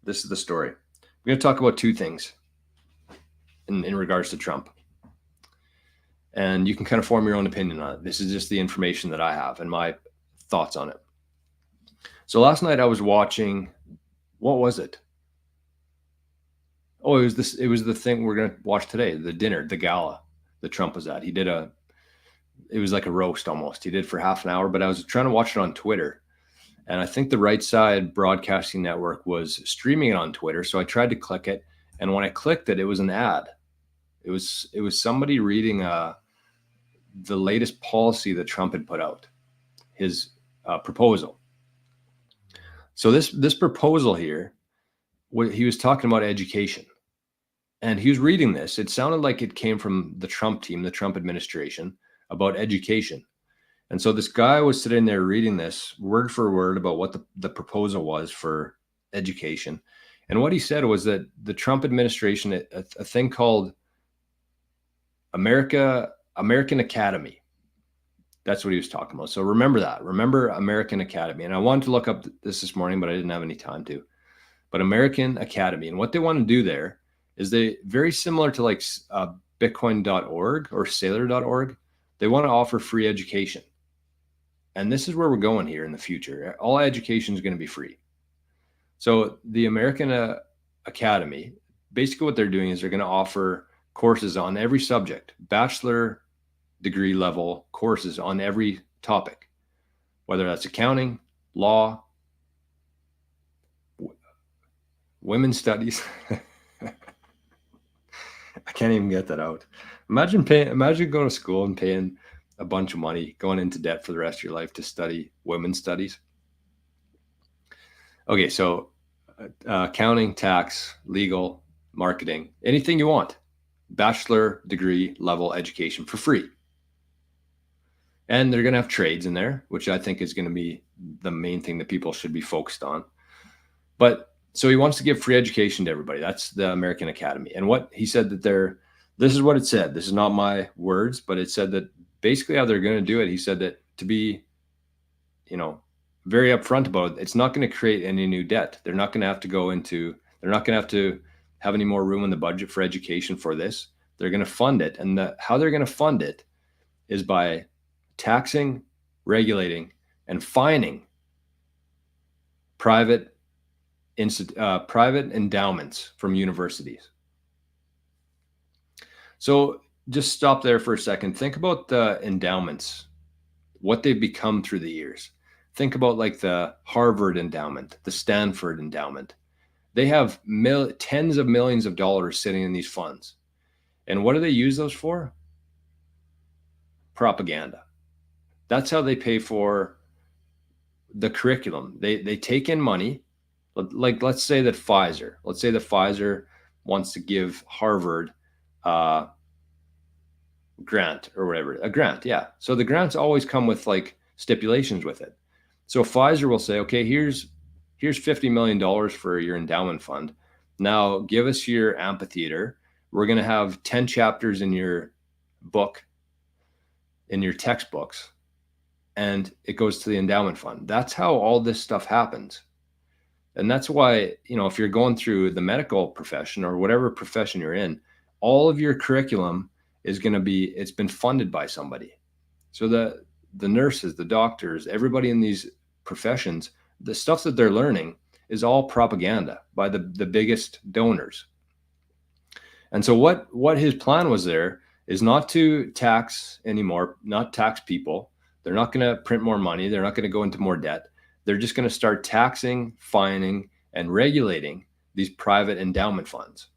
This is the story. We're going to talk about two things in regards to Trump. And you can kind of form your own opinion on it. This is just the information that I have and my thoughts on it. So last night I was watching, what was it? Oh, it was the thing we're going to watch today, the dinner, the gala that Trump was at. It was like a roast almost. He did for half an hour, but I was trying to watch it on Twitter. And I think the Right Side Broadcasting Network was streaming it on Twitter. So I tried to click it. And when I clicked it, it was an ad. It was somebody reading the latest policy that Trump had put out, his proposal. So this proposal here, he was talking about education. And he was reading this. It sounded like it came from the Trump team, the Trump administration, about education. And so this guy was sitting there reading this word for word about what the proposal was for education. And what he said was that the Trump administration, a thing called American Academy. That's what he was talking about. So remember that. Remember American Academy. And I wanted to look up this morning, but I didn't have any time to. But American Academy. And what they want to do there is they very similar to like Bitcoin.org or Sailor.org. They want to offer free education. And this is where we're going here in the future. All education is going to be free. So the American Academy, basically what they're doing is they're going to offer courses on every subject, bachelor degree level courses on every topic, whether that's accounting, law, women's studies. I can't even get that out. Imagine going to school and paying a bunch of money, going into debt for the rest of your life to study women's studies. Okay, so accounting, tax, legal, marketing, anything you want. Bachelor degree level education for free. And they're going to have trades in there, which I think is going to be the main thing that people should be focused on. But so he wants to give free education to everybody. That's the American Academy. And what he said this is what it said. This is not my words, but it said that basically how they're going to do it. He said that to be, very upfront about it, it's not going to create any new debt. They're not going to have to have any more room in the budget for education for this. They're going to fund it. And how they're going to fund it is by taxing, regulating, and fining private endowments from universities. So just stop there for a second. Think about the endowments, what they've become through the years. Think about like the Harvard endowment, the Stanford endowment. They have tens of millions of dollars sitting in these funds. And what do they use those for? Propaganda. That's how they pay for the curriculum. They take in money. Like let's say that Pfizer wants to give Harvard grant or whatever, a grant. Yeah. So the grants always come with like stipulations with it. So Pfizer will say, okay, here's $50 million for your endowment fund. Now give us your amphitheater, we're going to have 10 chapters in your book, in your textbooks, and it goes to the endowment fund. That's how all this stuff happens. And that's why, if you're going through the medical profession or whatever profession you're in, all of your curriculum is going to be, it's been funded by somebody. So the nurses, the doctors, everybody in these professions, the stuff that they're learning is all propaganda by the biggest donors. And so what his plan was there is not to tax anymore, not tax people. They're not going to print more money. They're not going to go into more debt. They're just going to start taxing, fining, and regulating these private endowment funds.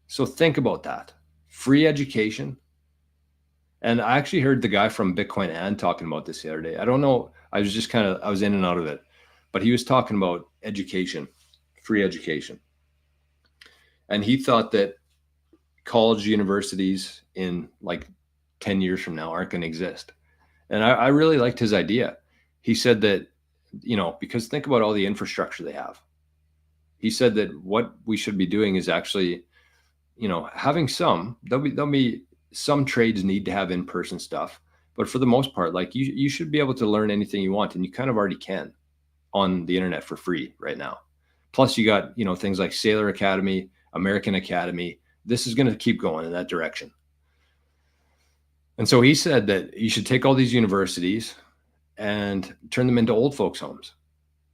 So think about that. Free education. And I actually heard the guy from Bitcoin and talking about this the other day. I don't know. I was in and out of it, but he was talking about education, free education. And he thought that college universities in like 10 years from now aren't going to exist. And I really liked his idea. He said that, because think about all the infrastructure they have. He said that what we should be doing is actually, having there'll be some trades need to have in-person stuff, but for the most part, like you should be able to learn anything you want, and you kind of already can on the internet for free right now. Plus you got, things like Sailor Academy, American Academy. This is going to keep going in that direction. And so he said that you should take all these universities and turn them into old folks' homes,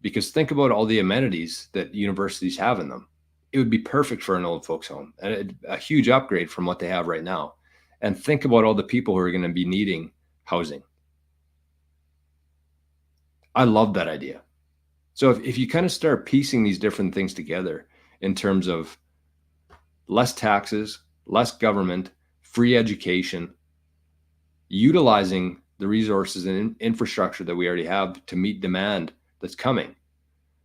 because think about all the amenities that universities have in them. It would be perfect for an old folks' home, and a huge upgrade from what they have right now. And think about all the people who are going to be needing housing. I love that idea. So if you kind of start piecing these different things together in terms of less taxes, less government, free education, utilizing the resources and infrastructure that we already have to meet demand that's coming,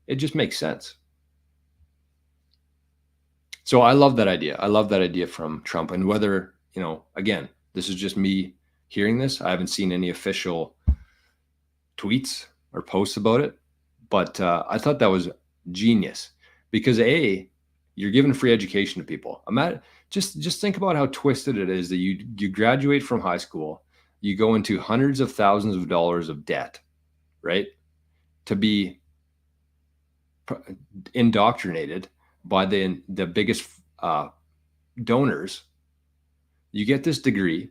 it just makes sense. So I love that idea. I love that idea from Trump. And whether, again, this is just me hearing this. I haven't seen any official tweets or posts about it, but I thought that was genius, because you're giving free education to people. Just think about how twisted it is that you graduate from high school, you go into hundreds of thousands of dollars of debt, right? To be indoctrinated by the biggest donors. You get this degree,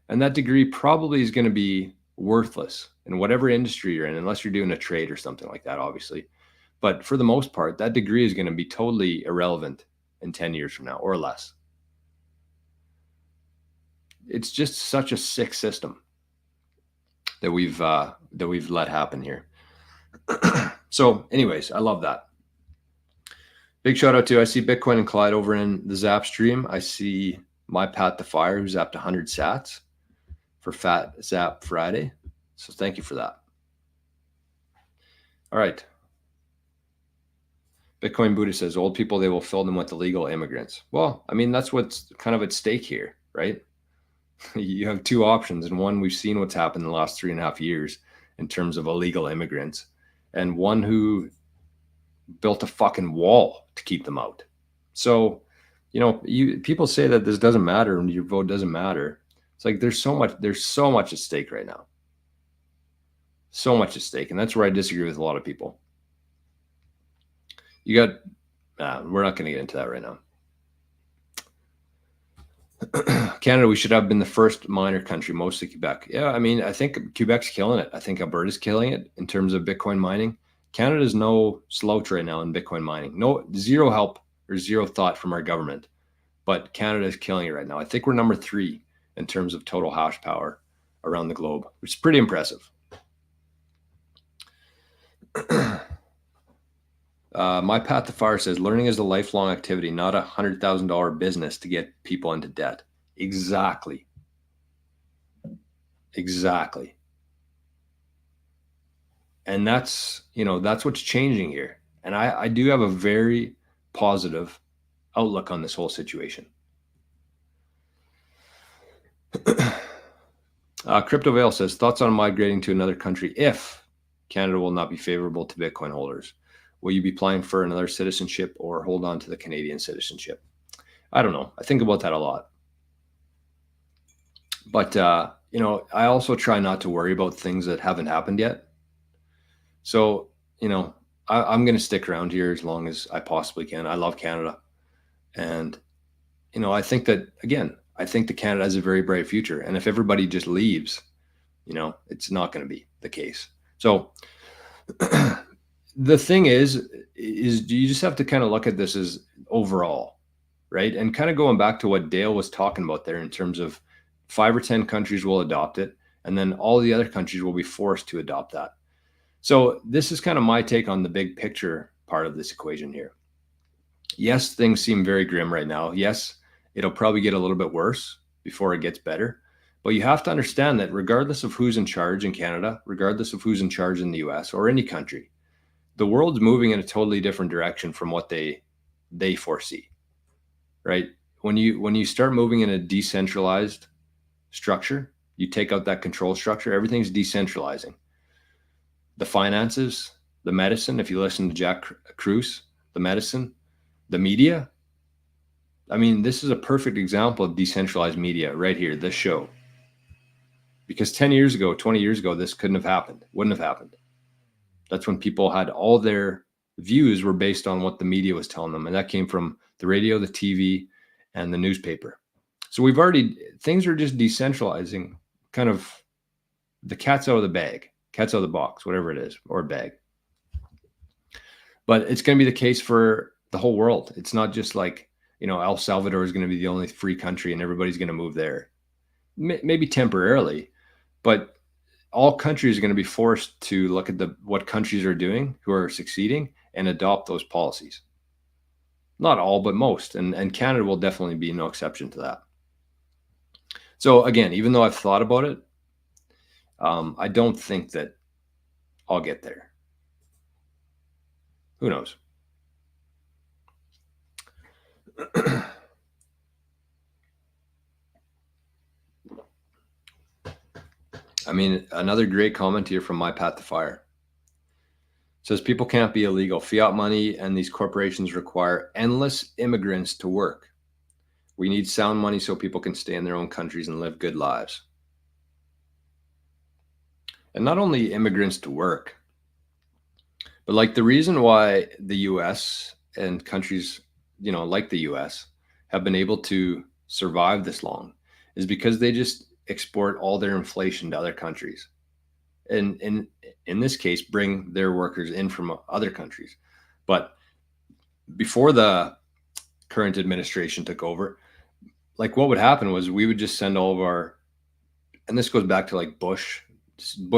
and that degree probably is going to be worthless in whatever industry you're in, unless you're doing a trade or something like that, obviously. But for the most part, that degree is going to be totally irrelevant in 10 years from now or less. It's just such a sick system that we've let happen here. So anyways, I love that. Big shout out to, I see Bitcoin and Clyde over in the Zap stream. I see my Pat the Fire, who's zapped 100 sats for Fat Zap Friday. So thank you for that. All right. Bitcoin Buddha says, old people, they will fill them with illegal immigrants. Well, I mean, that's what's kind of at stake here, right? You have two options. And one, we've seen what's happened in the last 3.5 years in terms of illegal immigrants, and one who built a fucking wall to keep them out. So, people say that this doesn't matter and your vote doesn't matter. It's like there's so much at stake right now. So much at stake. And that's where I disagree with a lot of people. We're not going to get into that right now. Canada, we should have been the first miner country, mostly Quebec. Yeah, I mean, I think Quebec's killing it. I think Alberta's killing it in terms of Bitcoin mining. Canada's no slouch right now in Bitcoin mining. Zero help or zero thought from our government. But Canada is killing it right now. I think we're number 3 in terms of total hash power around the globe, which is pretty impressive. My Path to Fire says, learning is a lifelong activity, not a $100,000 business to get people into debt. Exactly. And that's what's changing here. And I do have a very positive outlook on this whole situation. Crypto Veil says, thoughts on migrating to another country if Canada will not be favorable to Bitcoin holders? Will you be applying for another citizenship or hold on to the Canadian citizenship? I don't know. I think about that a lot. But, I also try not to worry about things that haven't happened yet. So, I'm going to stick around here as long as I possibly can. I love Canada. And, I think that, again, I think that Canada has a very bright future. And if everybody just leaves, it's not going to be the case. So the thing is you just have to kind of look at this as overall, right? And kind of going back to what Dale was talking about there in terms of 5 or 10 countries will adopt it, and then all the other countries will be forced to adopt that. So this is kind of my take on the big picture part of this equation here. Yes, things seem very grim right now. Yes, it'll probably get a little bit worse before it gets better. But you have to understand that regardless of who's in charge in Canada, regardless of who's in charge in the US or any country, the world's moving in a totally different direction from what they foresee, right? When you start moving in a decentralized structure, you take out that control structure, everything's decentralizing. The finances, the medicine, if you listen to Jack Kruse, the medicine, the media. I mean, this is a perfect example of decentralized media right here, this show. Because 10 years ago, 20 years ago, this couldn't have happened, wouldn't have happened. That's when people had all their views were based on what the media was telling them. And that came from the radio, the TV, and the newspaper. So things are just decentralizing, kind of the cat's out of the bag, cat's out of the box, whatever it is, or bag. But it's going to be the case for the whole world. It's not just like, El Salvador is going to be the only free country and everybody's going to move there. Maybe temporarily, but all countries are going to be forced to look at what countries are doing who are succeeding and adopt those policies. Not all, but most. And Canada will definitely be no exception to that. So again, even though I've thought about it, I don't think that I'll get there. Who knows? I mean, another great comment here from My Path to Fire. It says people can't be illegal. Fiat money and these corporations require endless immigrants to work. We need sound money so people can stay in their own countries and live good lives. And not only immigrants to work, but like the reason why the US and countries, like the US have been able to survive this long is because they just export all their inflation to other countries. And in this case, bring their workers in from other countries. But before the current administration took over, like what would happen was we would just send all of our, and this goes back to like Bush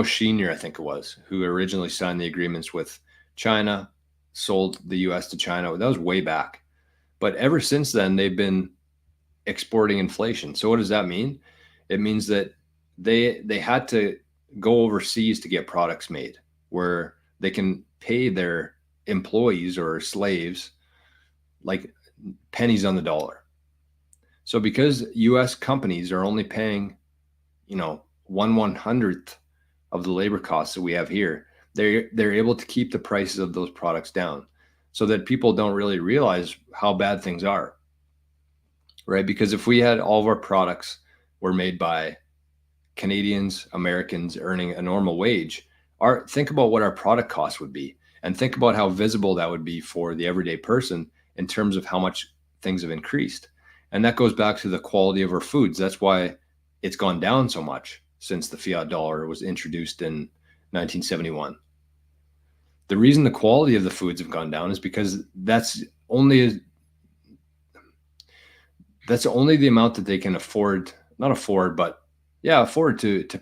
Senior, I think it was, who originally signed the agreements with China, sold the US to China. That was way back. But ever since then, they've been exporting inflation. So what does that mean? It means that they had to go overseas to get products made where they can pay their employees or slaves like pennies on the dollar. So because US companies are only paying, 1/100th of the labor costs that we have here, they're able to keep the prices of those products down so that people don't really realize how bad things are, right? Because if we had all of our products were made by Canadians, Americans earning a normal wage, think about what our product cost would be, and think about how visible that would be for the everyday person in terms of how much things have increased. And that goes back to the quality of our foods. That's why it's gone down so much since the fiat dollar was introduced in 1971. The reason the quality of the foods have gone down is because that's only the amount that they can afford to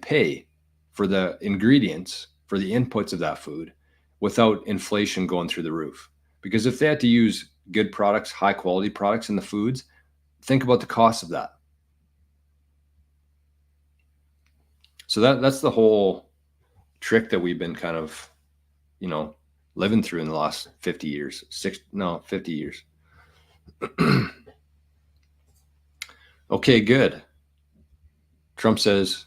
pay for the ingredients, for the inputs of that food without inflation going through the roof. Because if they had to use good products, high quality products in the foods, think about the cost of that. So that's the whole trick that we've been kind of, living through in the last 50 years. 50 years. Okay, good. Trump says,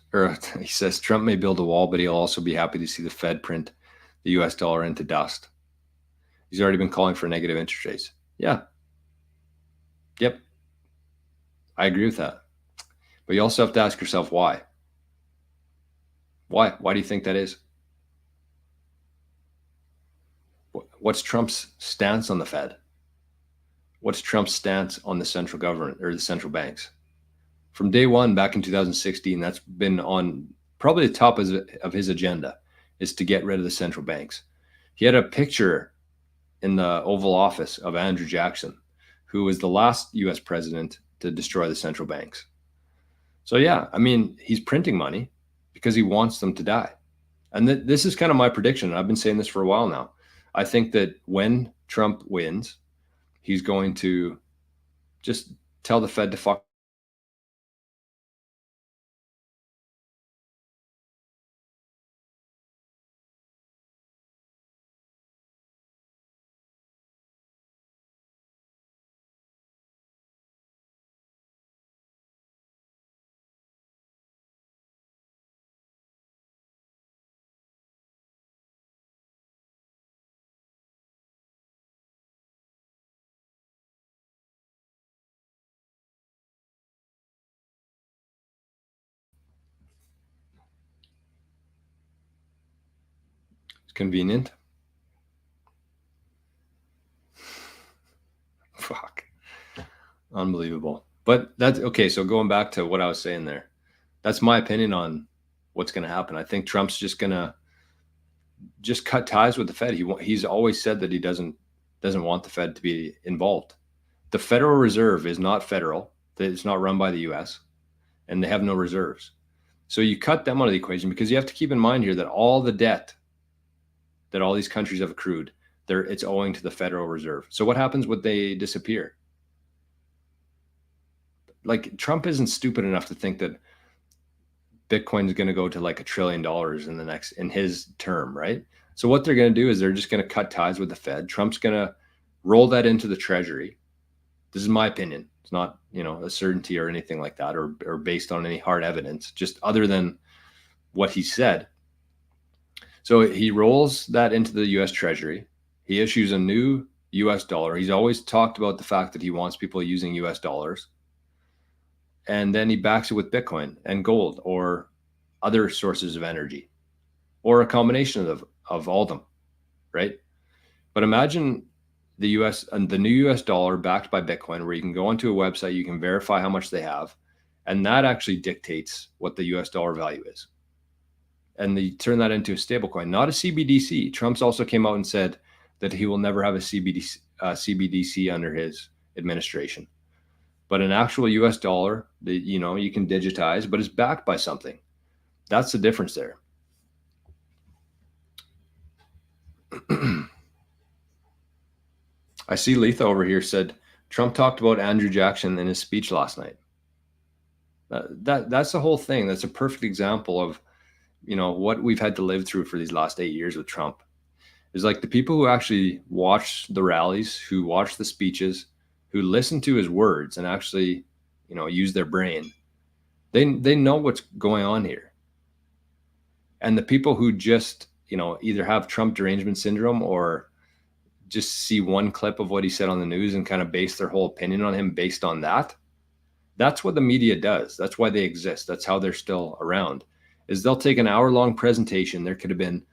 he says, Trump may build a wall, but he'll also be happy to see the Fed print the US dollar into dust. He's already been calling for negative interest rates. Yeah. Yep. I agree with that. But you also have to ask yourself why. Why? Why do you think that is? What's Trump's stance on the Fed? What's Trump's stance on the central government or the central banks? From day one back in 2016, that's been on probably the top of his agenda, is to get rid of the central banks. He had a picture in the Oval Office of Andrew Jackson, who was the last US president to destroy the central banks. So yeah, I mean, he's printing money because he wants them to die. And this is kind of my prediction. I've been saying this for a while now. I think that when Trump wins, he's going to just tell the Fed to fuck. It's convenient. Fuck. Unbelievable. But that's okay. So going back to what I was saying there, that's my opinion on what's going to happen. I think Trump's just going to just cut ties with the Fed. He's always said that he doesn't want the Fed to be involved. The Federal Reserve is not federal. It's not run by the US, and they have no reserves. So you cut them out of the equation, because you have to keep in mind here that all the debt that all these countries have accrued, it's owing to the Federal Reserve. So what happens when they disappear? Like, Trump isn't stupid enough to think that Bitcoin is going to go to like $1 trillion in his term, right? So what they're going to do is they're just going to cut ties with the Fed. Trump's going to roll that into the Treasury. This is my opinion. It's not, a certainty or anything like that, or based on any hard evidence, just other than what he said. So he rolls that into the US Treasury. He issues a new US dollar. He's always talked about the fact that he wants people using US dollars. And then he backs it with Bitcoin and gold or other sources of energy, or a combination of all of them, right? But imagine the US and the new US dollar backed by Bitcoin, where you can go onto a website, you can verify how much they have, and that actually dictates what the US dollar value is. And they turn that into a stable coin, not a CBDC. Trump's also came out and said that he will never have a CBDC under his administration. But an actual US dollar that, you can digitize, but it's backed by something. That's the difference there. I see Letha over here said, Trump talked about Andrew Jackson in his speech last night. That's the whole thing. That's a perfect example of, what we've had to live through for these last 8 years with Trump. Is like the people who actually watch the rallies, who watch the speeches, who listen to his words and actually, use their brain. They know what's going on here. And the people who just, either have Trump derangement syndrome or just see one clip of what he said on the news and kind of base their whole opinion on him based on that. That's what the media does. That's why they exist. That's how they're still around, is they'll take an hour-long presentation. There could have been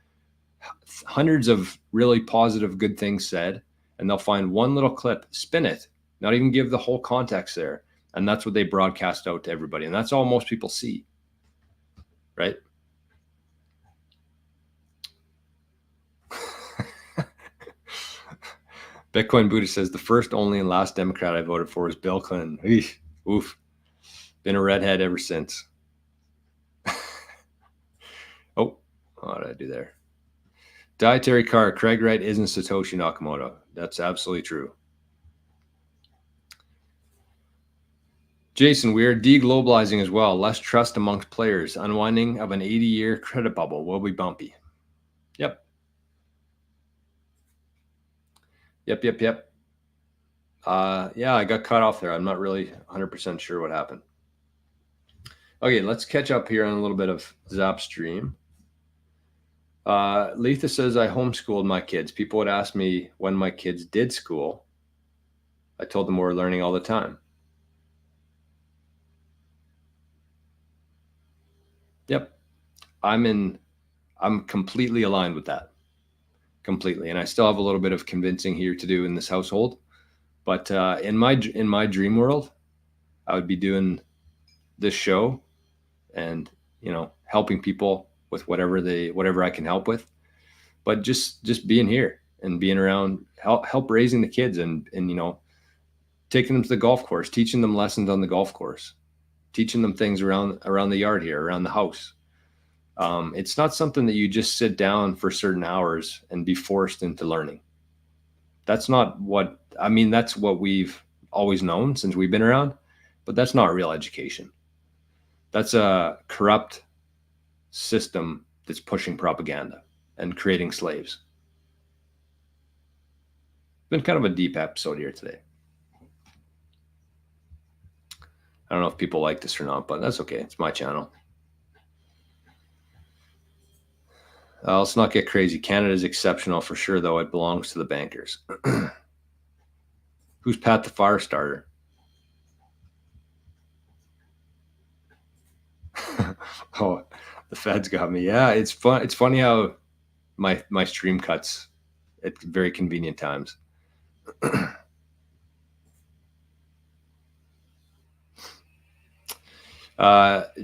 hundreds of really positive, good things said, and they'll find one little clip, spin it, not even give the whole context there. And that's what they broadcast out to everybody. And that's all most people see, right? Bitcoin Buddha says, the first, only, and last Democrat I voted for was Bill Clinton. Eesh, oof. Been a redhead ever since. Oh, what did I do there? Dietary car, Craig Wright isn't Satoshi Nakamoto. That's absolutely true. Jason, we are deglobalizing as well. Less trust amongst players. Unwinding of an 80-year credit bubble will be bumpy. Yep. Yeah, I got cut off there. I'm not really 100% sure what happened. Okay, let's catch up here on a little bit of Zapstream. Letha says, I homeschooled my kids. People would ask me when my kids did school. I told them we're learning all the time. Yep. I'm completely aligned with that. Completely. And I still have a little bit of convincing here to do in this household. But in my dream world, I would be doing this show and, helping people with whatever I can help with. But just being here and being around, help raising the kids and taking them to the golf course, teaching them lessons on the golf course, teaching them things around the yard here, around the house. It's not something that you just sit down for certain hours and be forced into learning. That's not what I mean. That's what we've always known since we've been around, but that's not real education. That's a corrupt system that's pushing propaganda and creating slaves. Been kind of a deep episode here today. I don't know if people like this or not, but that's okay. It's my channel. Let's not get crazy. Canada's exceptional for sure, though. It belongs to the bankers. Who's Pat the Firestarter? Oh, the Feds got me. Yeah, it's fun. It's funny how my stream cuts at very convenient times.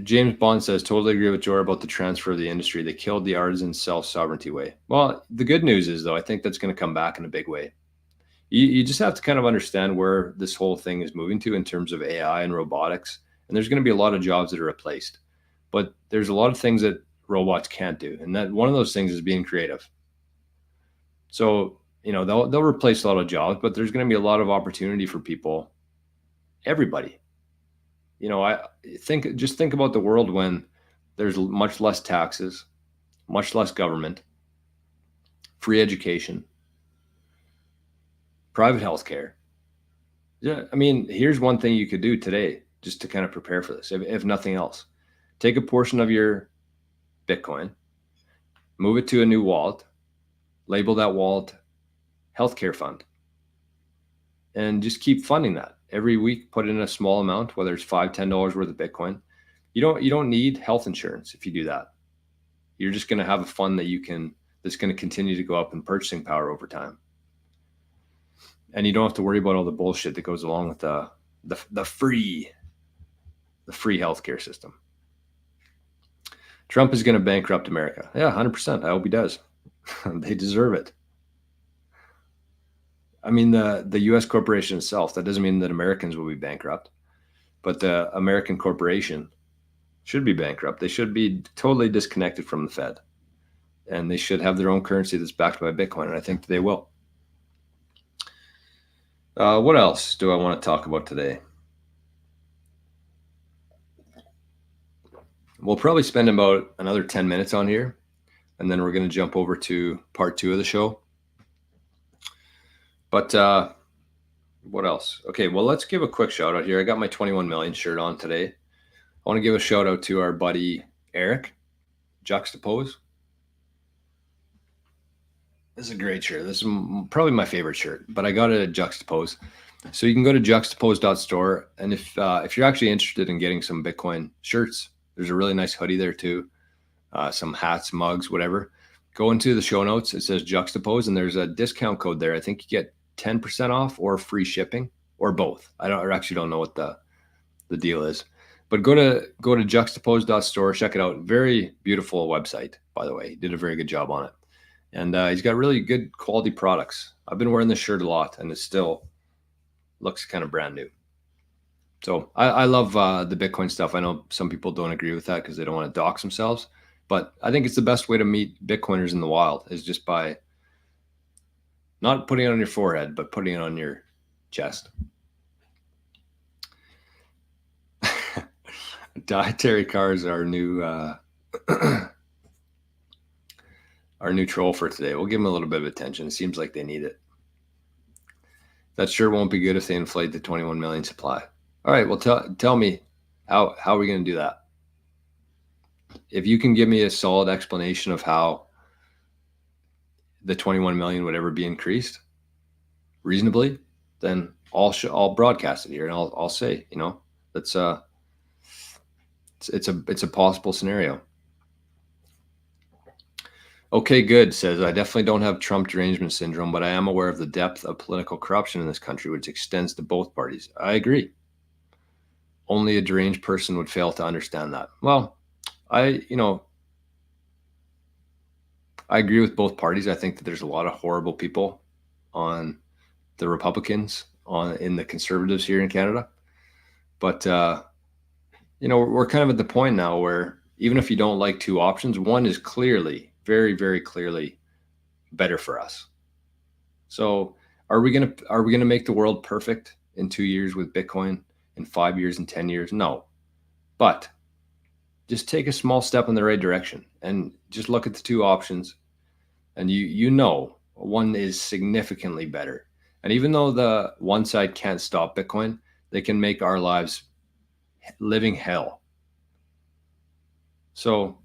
James Bond says, totally agree with Jor about the transfer of the industry. They killed the artisan self-sovereignty way. Well, the good news is, though, I think that's going to come back in a big way. You just have to kind of understand where this whole thing is moving to in terms of AI and robotics. And there's going to be a lot of jobs that are replaced. But there's a lot of things that robots can't do. And that one of those things is being creative. So, they'll replace a lot of jobs, but there's going to be a lot of opportunity for people, everybody. I think about the world when there's much less taxes, much less government, free education, private healthcare. Yeah, I mean, here's one thing you could do today just to kind of prepare for this, if nothing else. Take a portion of your Bitcoin, move it to a new wallet, label that wallet healthcare fund, and just keep funding that. Every week, put in a small amount, whether it's $5, $10 worth of Bitcoin. You don't need health insurance if you do that. You're just going to have a fund that's going to continue to go up in purchasing power over time. And you don't have to worry about all the bullshit that goes along with the free healthcare system. Trump is going to bankrupt America. Yeah, 100%. I hope he does. They deserve it. I mean, the U.S. corporation itself, that doesn't mean that Americans will be bankrupt, but the American corporation should be bankrupt. They should be totally disconnected from the Fed, and they should have their own currency that's backed by Bitcoin, and I think they will. What else do I want to talk about today? We'll probably spend about another 10 minutes on here, and then we're going to jump over to part 2 of the show. But what else? Okay, well, let's give a quick shout out here. I got my 21 million shirt on today. I want to give a shout out to our buddy Eric, Juxtapose. This is a great shirt. This is probably my favorite shirt, but I got it at Juxtapose. So you can go to juxtapose.store, and if you're actually interested in getting some Bitcoin shirts, there's a really nice hoodie there too, some hats, mugs, whatever. Go into the show notes. It says Juxtapose, and there's a discount code there. I think you get 10% off or free shipping or both. I actually don't know what the deal is, but go to juxtapose.store, check it out. Very beautiful website, by the way. He did a very good job on it. And he's got really good quality products. I've been wearing this shirt a lot, and it still looks kind of brand new. So I love the Bitcoin stuff. I know some people don't agree with that because they don't want to dox themselves, but I think it's the best way to meet Bitcoiners in the wild is just by not putting it on your forehead, but putting it on your chest. Dietary cars are our new our new troll for today. We'll give them a little bit of attention. It seems like they need it. That sure won't be good if they inflate the 21 million supply. All right, well, tell me, how are we going to do that? If you can give me a solid explanation of how the 21 million would ever be increased reasonably, then I'll broadcast it here, and I'll say, that's it's a possible scenario. Okay, good, says, I definitely don't have Trump derangement syndrome, but I am aware of the depth of political corruption in this country, which extends to both parties. I agree. Only a deranged person would fail to understand that. Well, I agree with both parties. I think that there's a lot of horrible people on the Republicans, in the Conservatives here in Canada. But we're kind of at the point now where even if you don't like two options, one is clearly, very, very clearly better for us. So are we gonna make the world perfect in 2 years with Bitcoin, in 5 years, in 10 years? No. But just take a small step in the right direction and just look at the two options, and one is significantly better. And even though the one side can't stop Bitcoin, they can make our lives living hell. So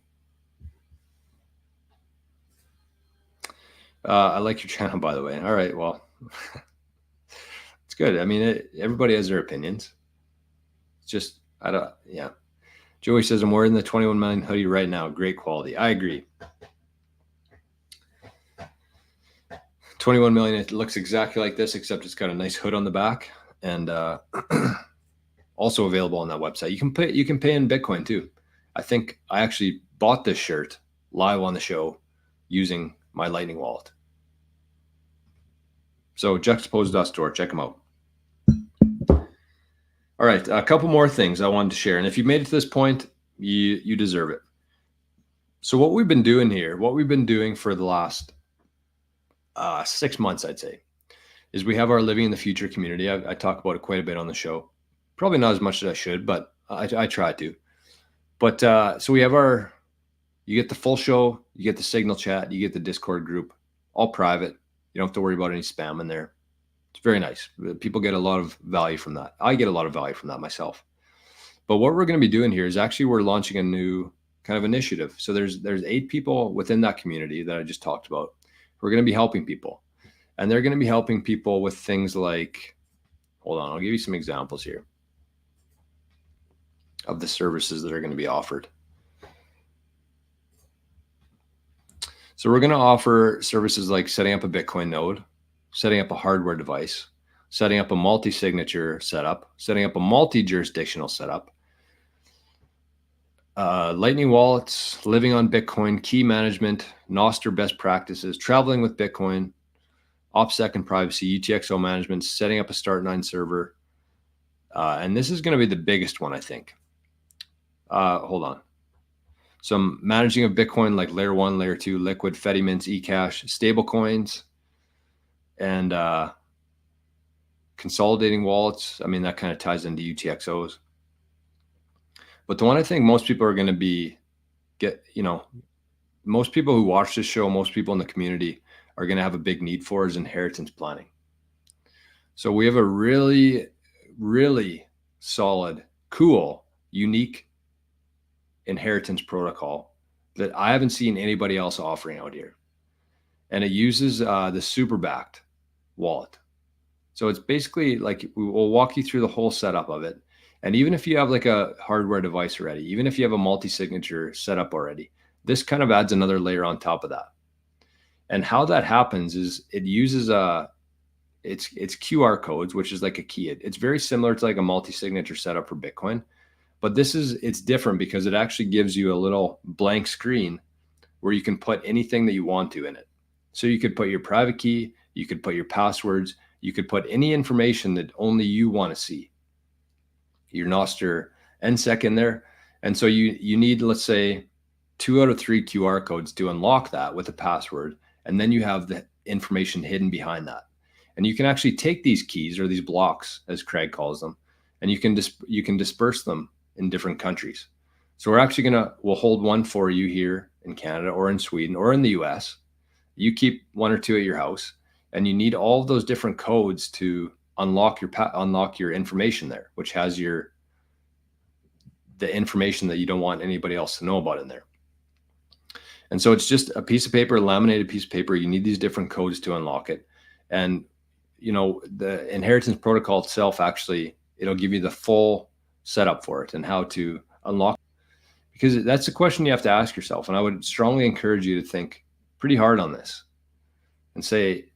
I like your channel, by the way. All right, well, it's good. I mean, everybody has their opinions. It's just, yeah. Joey says, I'm wearing the 21 million hoodie right now. Great quality. I agree. 21 million, it looks exactly like this, except it's got a nice hood on the back, and also available on that website. You can pay in Bitcoin too. I think I actually bought this shirt live on the show using my Lightning wallet. So juxtapose.store, check them out. All right, a couple more things I wanted to share. And if you made it to this point, you deserve it. So what we've been doing here, what we've been doing for the last 6 months, I'd say, is we have our Living in the Future community. I talk about it quite a bit on the show. Probably not as much as I should, but I try to. But so we have you get the full show, you get the Signal chat, you get the Discord group, all private. You don't have to worry about any spam in there. It's very nice. People get a lot of value from that. I get a lot of value from that myself. But what we're going to be doing here is actually we're launching a new kind of initiative. So there's 8 people within that community that I just talked about. We're going to be helping people. And they're going to be helping people with things like, hold on, I'll give you some examples here of the services that are going to be offered. So we're going to offer services like setting up a Bitcoin node, setting up a hardware device, setting up a multi-signature setup, setting up a multi-jurisdictional setup, Lightning wallets, living on Bitcoin, key management, nostr best practices, traveling with Bitcoin, OPSEC and privacy, utxo management, setting up a Start9 server. And this is going to be the biggest one, I think. Hold on. Some managing of Bitcoin like layer 1, layer 2, liquid, Fedimints, eCash, stable coins, and consolidating wallets. I mean, that kind of ties into UTXOs. But the one I think most people are going to most people who watch this show, most people in the community are going to have a big need for is inheritance planning. So we have a really, really solid, cool, unique inheritance protocol that I haven't seen anybody else offering out here. And it uses the super backed wallet. So it's basically like, we'll walk you through the whole setup of it. And even if you have like a hardware device already, even if you have a multi-signature setup already, this kind of adds another layer on top of that. And how that happens is it uses it's QR codes, which is like a key. It's very similar to like a multi-signature setup for Bitcoin, but it's different because it actually gives you a little blank screen where you can put anything that you want to in it. So you could put your private key, you could put your passwords, you could put any information that only you want to see. Your nostr NSEC in there. And so you need, let's say, 2 out of 3 QR codes to unlock that with a password. And then you have the information hidden behind that. And you can actually take these keys, or these blocks, as Craig calls them, and you can disperse them in different countries. So we're actually we'll hold one for you here in Canada or in Sweden or in the US. You keep 1 or 2 at your house, and you need all of those different codes to unlock your information there, which has the information that you don't want anybody else to know about in there. And so it's just a piece of paper, a laminated piece of paper. You need these different codes to unlock it. And, the inheritance protocol itself, actually, it'll give you the full setup for it and how to unlock, because that's a question you have to ask yourself. And I would strongly encourage you to think pretty hard on this and say,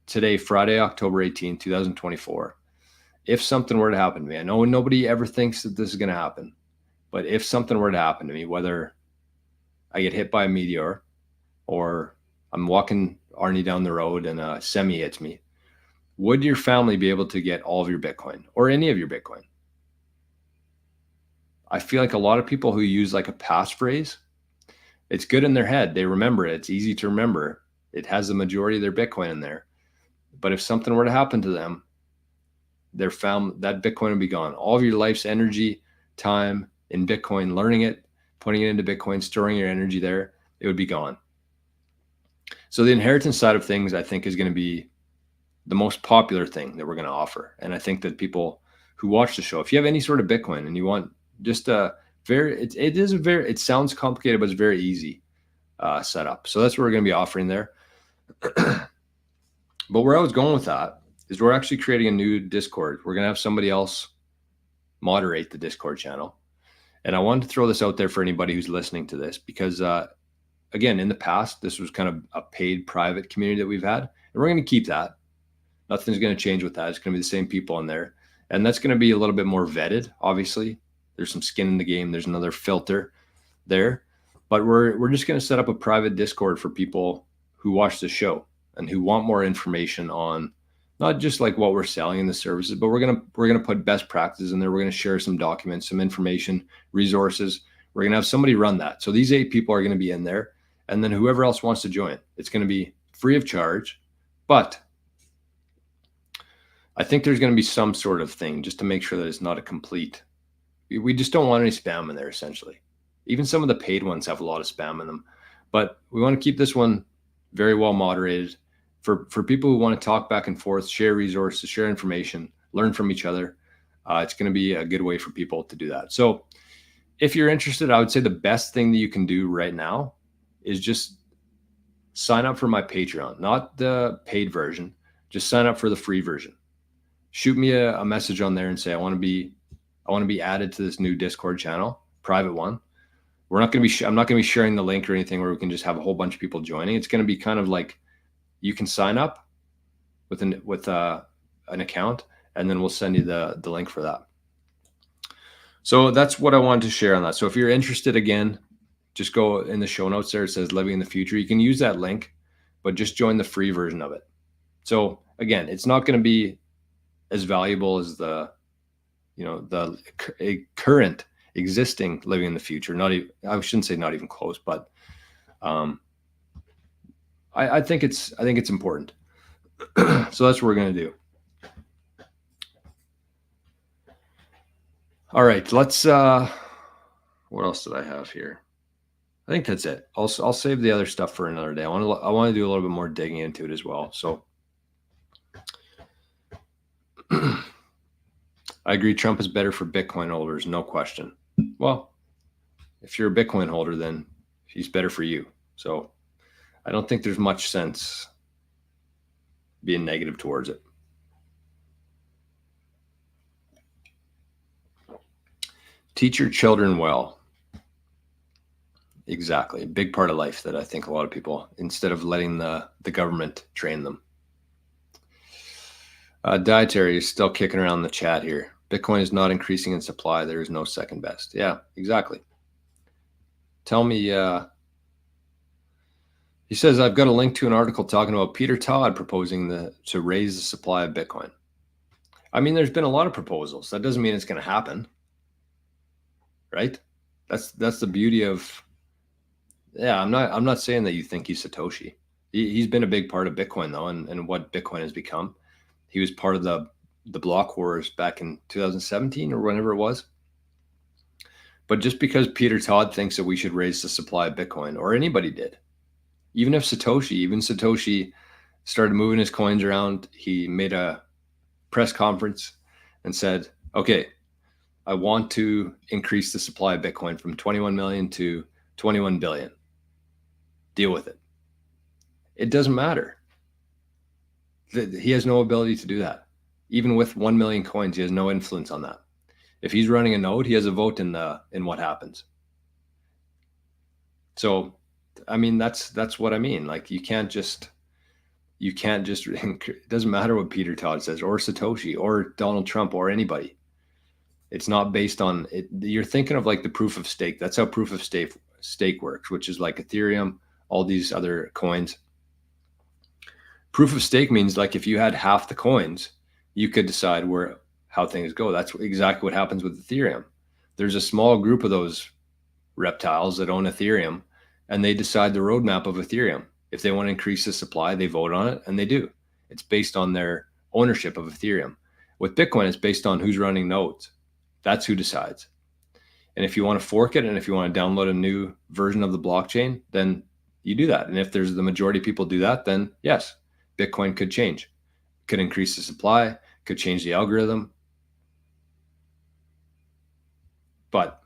today, Friday, October 18th, 2024, if something were to happen to me, I know nobody ever thinks that this is going to happen, but if something were to happen to me, whether I get hit by a meteor or I'm walking Arnie down the road and a semi hits me, would your family be able to get all of your Bitcoin or any of your Bitcoin? I feel like a lot of people who use like a passphrase, it's good in their head. They remember it. It's easy to remember. It has the majority of their Bitcoin in there. But if something were to happen to them, that Bitcoin would be gone. All of your life's energy, time in Bitcoin, learning it, putting it into Bitcoin, storing your energy there, it would be gone. So the inheritance side of things, I think, is going to be the most popular thing that we're going to offer. And I think that people who watch the show, if you have any sort of Bitcoin and you want just it sounds complicated, but it's very easy setup. So that's what we're going to be offering there. But where I was going with that is we're actually creating a new Discord. We're going to have somebody else moderate the Discord channel. And I wanted to throw this out there for anybody who's listening to this, because again, in the past, this was kind of a paid private community that we've had, and we're going to keep that. Nothing's going to change with that. It's going to be the same people in there. And that's going to be a little bit more vetted. Obviously, there's some skin in the game. There's another filter there, but we're just going to set up a private Discord for people who watch the show and who want more information on not just like what we're selling in the services, but we're going to put best practices in there. We're going to share some documents, some information, resources. We're going to have somebody run that. So these 8 people are going to be in there, and then whoever else wants to join, it's going to be free of charge. But I think there's going to be some sort of thing just to make sure that it's not a complete. We just don't want any spam in there, essentially. Even some of the paid ones have a lot of spam in them, but we want to keep this one very well moderated for people who want to talk back and forth, share resources, share information, learn from each other. It's going to be a good way for people to do that. So if you're interested, I would say the best thing that you can do right now is just sign up for my Patreon, not the paid version. Just sign up for the free version. Shoot me a message on there and say, I want to be added to this new Discord channel, private one. I'm not going to be sharing the link or anything where we can just have a whole bunch of people joining. It's going to be kind of like you can sign up with an account, and then we'll send you the link for that. So that's what I wanted to share on that. So if you're interested, again, just go in the show notes there. It says Living in the Future. You can use that link, but just join the free version of it. So again, it's not going to be as valuable as the current existing Living in the Future. I shouldn't say not even close, but I think it's important. So that's what we're going to do. All right, let's what else did I have here? I think that's it. I'll save the other stuff for another day. I want to do a little bit more digging into it as well. So I agree, Trump is better for Bitcoin holders, no question. Well, if you're a Bitcoin holder, then he's better for you. So I don't think there's much sense being negative towards it. Teach your children well. Exactly. A big part of life that I think a lot of people, instead of letting the government train them. Dietary is still kicking around the chat here. Bitcoin is not increasing in supply. There is no second best. Yeah, exactly. Tell me, he says, I've got a link to an article talking about Peter Todd proposing to raise the supply of Bitcoin. I mean, there's been a lot of proposals. That doesn't mean it's going to happen. Right? That's the beauty of, yeah, I'm not saying that you think he's Satoshi. He's been a big part of Bitcoin though, and what Bitcoin has become. He was part of the block wars back in 2017 or whenever it was. But just because Peter Todd thinks that we should raise the supply of Bitcoin, or anybody did, even Satoshi started moving his coins around, he made a press conference and said, okay, I want to increase the supply of Bitcoin from 21 million to 21 billion. Deal with it. It doesn't matter. He has no ability to do that. Even with 1 million coins, he has no influence on that. If he's running a node, he has a vote in what happens. So I mean, that's what I mean. Like you can't just it doesn't matter what Peter Todd says or Satoshi or Donald Trump or anybody. It's not based on it. You're thinking of like the proof of stake. That's how proof of stake works, which is like Ethereum, all these other coins. Proof of stake means like if you had half the coins, you could decide how things go. That's exactly what happens with Ethereum. There's a small group of those reptiles that own Ethereum, and they decide the roadmap of Ethereum. If they want to increase the supply, they vote on it, and they do. It's based on their ownership of Ethereum. With Bitcoin, it's based on who's running nodes. That's who decides. And if you want to fork it, and if you want to download a new version of the blockchain, then you do that. And if there's the majority of people do that, then yes, Bitcoin could change, could increase the supply, could change the algorithm. But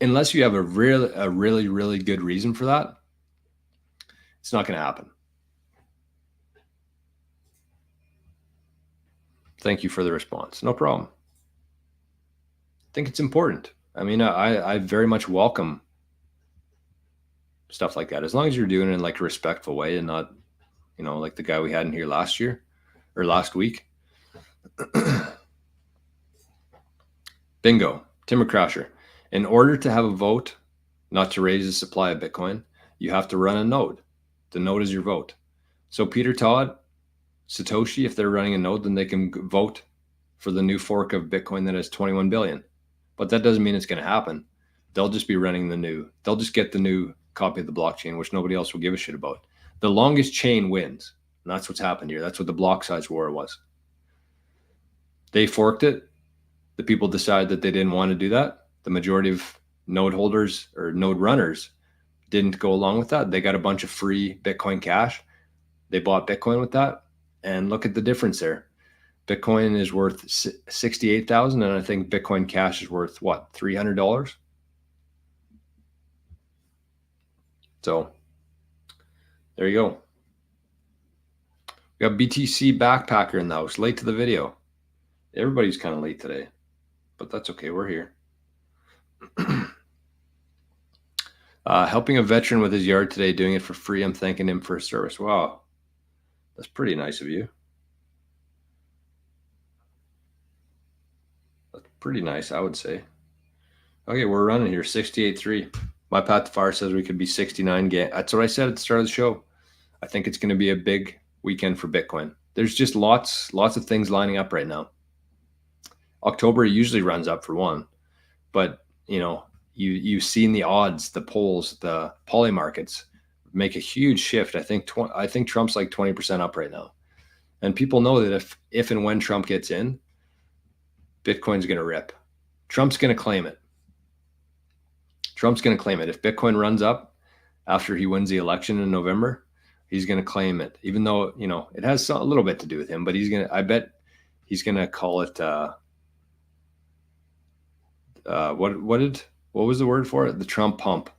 unless you have a really, really good reason for that, it's not going to happen. Thank you for the response. No problem. I think it's important. I mean, I very much welcome stuff like that, as long as you're doing it in like a respectful way and not, like the guy we had in here last week. Bingo. Timber Crasher. In order to have a vote, not to raise the supply of Bitcoin, you have to run a node. The node is your vote. So Peter Todd, Satoshi, if they're running a node, then they can vote for the new fork of Bitcoin that has 21 billion. But that doesn't mean it's going to happen. They'll just be running they'll just get the new copy of the blockchain, which nobody else will give a shit about. The longest chain wins. And that's what's happened here. That's what the block size war was. They forked it. The people decided that they didn't want to do that. The majority of node holders or node runners didn't go along with that. They got a bunch of free Bitcoin Cash. They bought Bitcoin with that. And look at the difference there. Bitcoin is worth 68,000, and I think Bitcoin Cash is worth what, $300? So there you go. We got BTC Backpacker in the house, late to the video. Everybody's kind of late today, but that's okay. We're here. Helping a veteran with his yard today, doing it for free. I'm thanking him for his service. Wow. That's pretty nice of you. That's pretty nice, I would say. Okay, we're running here, 68.3. My Path to Fire says we could be 69. That's what I said at the start of the show. I think it's going to be a big weekend for Bitcoin. There's just lots of things lining up right now. October usually runs up for one, but you've seen the odds, the polls, the poly markets make a huge shift. I think Trump's like 20% up right now, and people know that if and when Trump gets in, Bitcoin's going to rip. Trump's going to claim it. If Bitcoin runs up after he wins the election in November, he's going to claim it, even though it has a little bit to do with him. But I bet he's going to call it. What was the word for it? The Trump pump.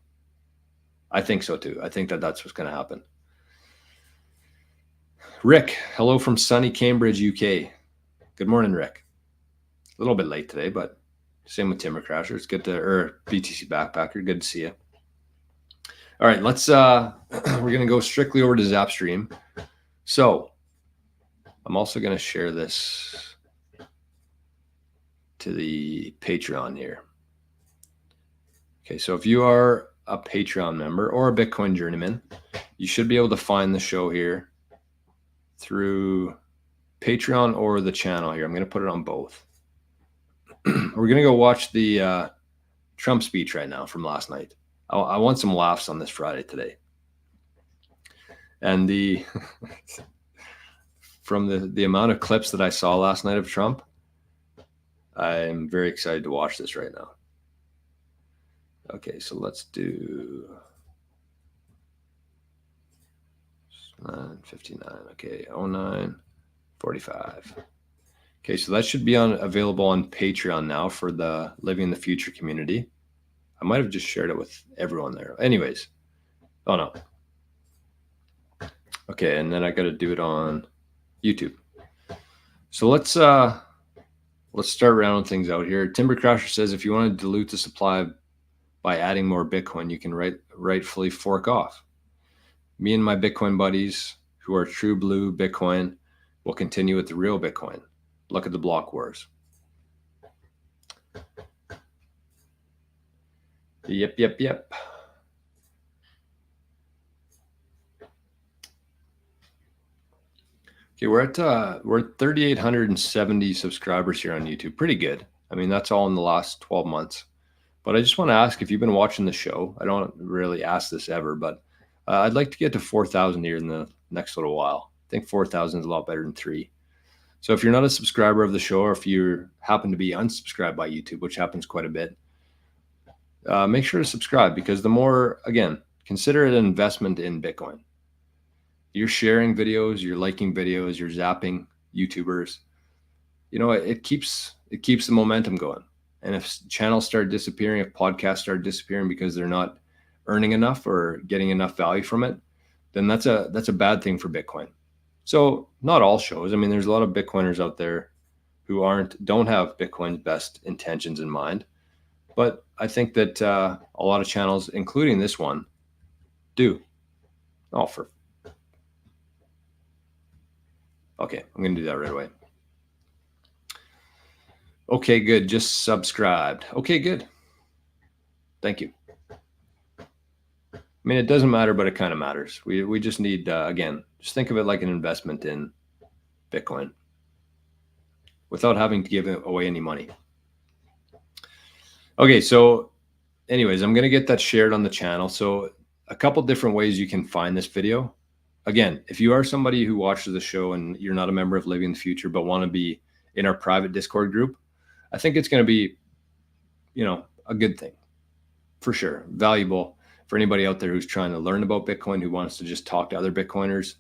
I think so too. I think that's what's going to happen. Rick, hello from sunny Cambridge, UK. Good morning, Rick. A little bit late today, but same with Timber Crasher. It's good BTC Backpacker. Good to see you. All right, let's we're going to go strictly over to Zapstream. So I'm also going to share this to the Patreon here. Okay, so if you are a Patreon member or a Bitcoin journeyman, you should be able to find the show here through Patreon or the channel here. I'm going to put it on both. We're going to go watch the Trump speech right now from last night. I want some laughs on this Friday today. And from the amount of clips that I saw last night of Trump, I'm very excited to watch this right now. Okay, so let's do 9:59. Okay, 09:45. Okay, so that should be available on Patreon now for the Living the Future community. I might have just shared it with everyone there. Anyways, oh no. Okay, and then I got to do it on YouTube. So let's start rounding things out here. Timber Crasher says if you want to dilute the supply of by adding more Bitcoin, you can rightfully fork off. Me and my Bitcoin buddies who are true blue Bitcoin will continue with the real Bitcoin. Look at the block wars. Yep. Okay, we're at 3,870 subscribers here on YouTube. Pretty good. I mean, that's all in the last 12 months. But I just want to ask if you've been watching the show. I don't really ask this ever, but I'd like to get to 4,000 here in the next little while. I think 4,000 is a lot better than 3. So if you're not a subscriber of the show, or if you happen to be unsubscribed by YouTube, which happens quite a bit, make sure to subscribe, because the more, again, consider it an investment in Bitcoin. You're sharing videos, you're liking videos, you're zapping YouTubers. You know, it keeps the momentum going. And if channels start disappearing, if podcasts start disappearing because they're not earning enough or getting enough value from it, then that's a bad thing for Bitcoin. So not all shows. I mean, there's a lot of Bitcoiners out there who don't have Bitcoin's best intentions in mind. But I think that a lot of channels, including this one, do. Okay, I'm going to do that right away. Okay, good. Just subscribed. Okay, good. Thank you. I mean, it doesn't matter, but it kind of matters. We just need, again, just think of it like an investment in Bitcoin without having to give away any money. Okay, so anyways, I'm going to get that shared on the channel. So a couple different ways you can find this video. Again, if you are somebody who watches the show and you're not a member of Living the Future but want to be in our private Discord group, I think it's going to be, a good thing for sure. Valuable for anybody out there who's trying to learn about Bitcoin, who wants to just talk to other Bitcoiners.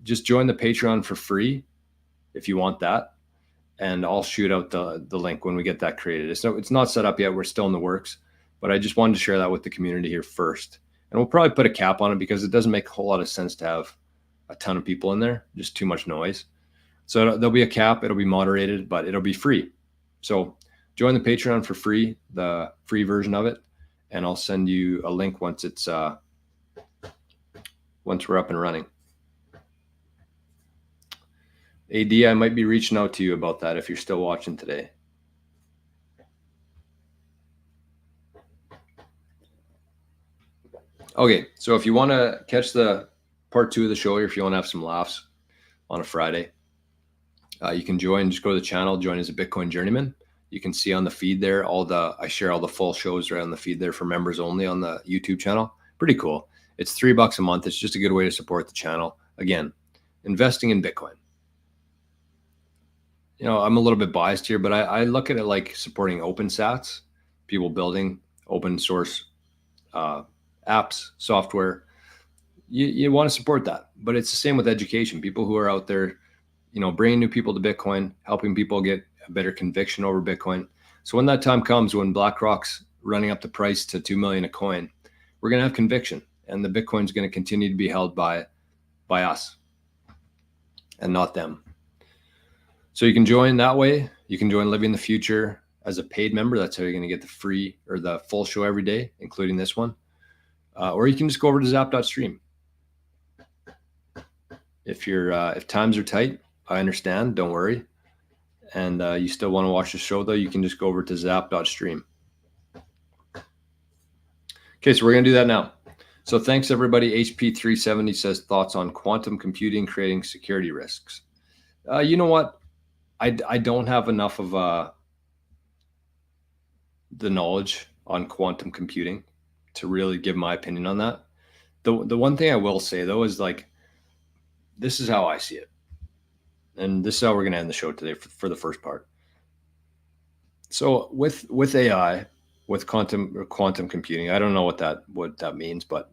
Just join the Patreon for free if you want that. And I'll shoot out the link when we get that created. So it's not set up yet. We're still in the works, but I just wanted to share that with the community here first. And we'll probably put a cap on it because it doesn't make a whole lot of sense to have a ton of people in there, just too much noise. So there'll be a cap, it'll be moderated, but it'll be free. So join the Patreon for free, the free version of it. And I'll send you a link once we're up and running. AD, I might be reaching out to you about that if you're still watching today. Okay, so if you want to catch the part 2 of the show, or if you want to have some laughs on a Friday, you can just go to the channel, join as a Bitcoin journeyman. You can see on the feed there, I share all the full shows right on the feed there for members only on the YouTube channel. Pretty cool. It's $3 a month. It's just a good way to support the channel. Again, investing in Bitcoin. I'm a little bit biased here, but I look at it like supporting open sats, people building open source apps, software. You want to support that, but it's the same with education. People who are out there, bringing new people to Bitcoin, helping people get a better conviction over Bitcoin. So when that time comes, when BlackRock's running up the price to 2 million a coin, we're going to have conviction, and the Bitcoin's going to continue to be held by us and not them. So you can join that way. You can join Living the Future as a paid member. That's how you're going to get the free or the full show every day, including this one. Or you can just go over to zap.stream. If times are tight, I understand. Don't worry. And you still want to watch the show, though, you can just go over to zap.stream. Okay, so we're going to do that now. So thanks, everybody. HP370 says, thoughts on quantum computing creating security risks. You know what? I don't have enough of the knowledge on quantum computing to really give my opinion on that. The one thing I will say, though, is this is how I see it. And this is how we're going to end the show today for the first part. So with AI, with quantum computing, I don't know what that means, but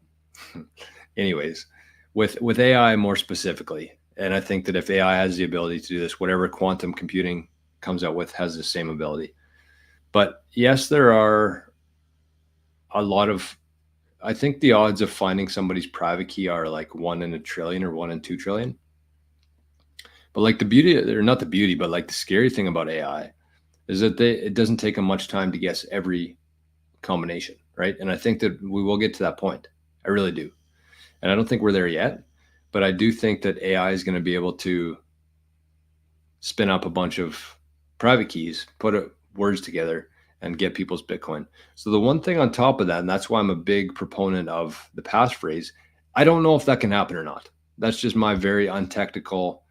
anyways, with AI more specifically, and I think that if AI has the ability to do this, whatever quantum computing comes out with has the same ability. But yes, there are a lot of, I think the odds of finding somebody's private key are like 1 in a trillion or 1 in 2 trillion. But like the beauty, or not the beauty, but like the scary thing about AI is that it doesn't take them much time to guess every combination, right? And I think that we will get to that point. I really do. And I don't think we're there yet, but I do think that AI is going to be able to spin up a bunch of private keys, put words together, and get people's Bitcoin. So the one thing on top of that, and that's why I'm a big proponent of the passphrase, I don't know if that can happen or not. That's just my very untechnical,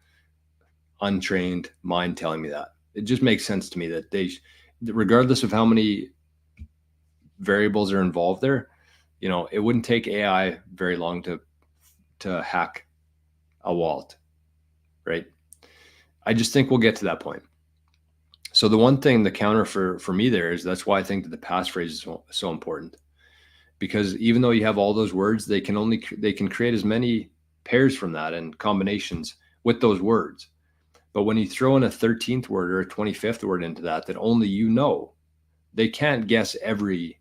untrained mind telling me that. It just makes sense to me that regardless of how many variables are involved there, it wouldn't take AI very long to hack a wallet, right? I just think we'll get to that point. So the one thing, the counter for me there is that's why I think that the passphrase is so important, because even though you have all those words, they can create as many pairs from that and combinations with those words. But when you throw in a 13th word or a 25th word into that only they can't guess every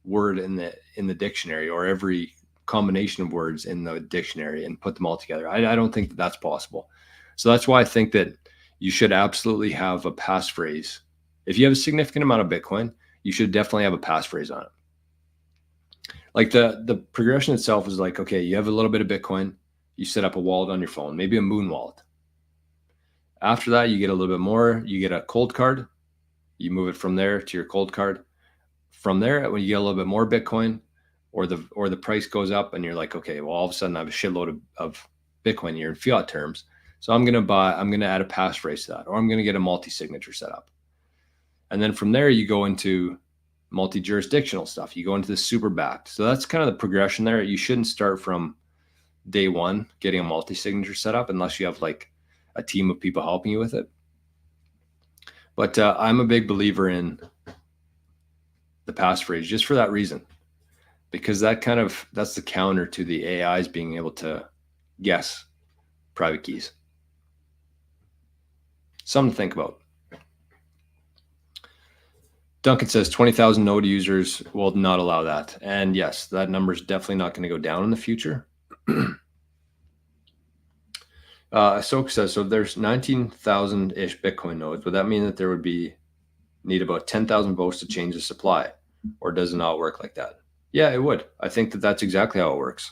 word in the dictionary or every combination of words in the dictionary and put them all together. I don't think that that's possible. So that's why I think that you should absolutely have a passphrase. If you have a significant amount of Bitcoin, you should definitely have a passphrase on it. Like the progression itself is like, okay, you have a little bit of Bitcoin, you set up a wallet on your phone, maybe a Moon wallet. After that, you get a little bit more, you get a cold card, you move it from there to your cold card. From there, when you get a little bit more Bitcoin or the price goes up and you're like, okay, well, all of a sudden I have a shitload of Bitcoin here in fiat terms. So I'm going to add a passphrase to that, or I'm going to get a multi-signature set up. And then from there, you go into multi-jurisdictional stuff. You go into the super backed. So that's kind of the progression there. You shouldn't start from day one getting a multi-signature set up unless you have like a team of people helping you with it. But I'm a big believer in the passphrase just for that reason, because that's the counter to the AIs being able to guess private keys. Something to think about. Duncan says 20,000 node users will not allow that. And yes, that number is definitely not going to go down in the future. Ahsoka says, so there's 19,000-ish Bitcoin nodes. Would that mean that there would need about 10,000 votes to change the supply? Or does it not work like that? Yeah, it would. I think that that's exactly how it works.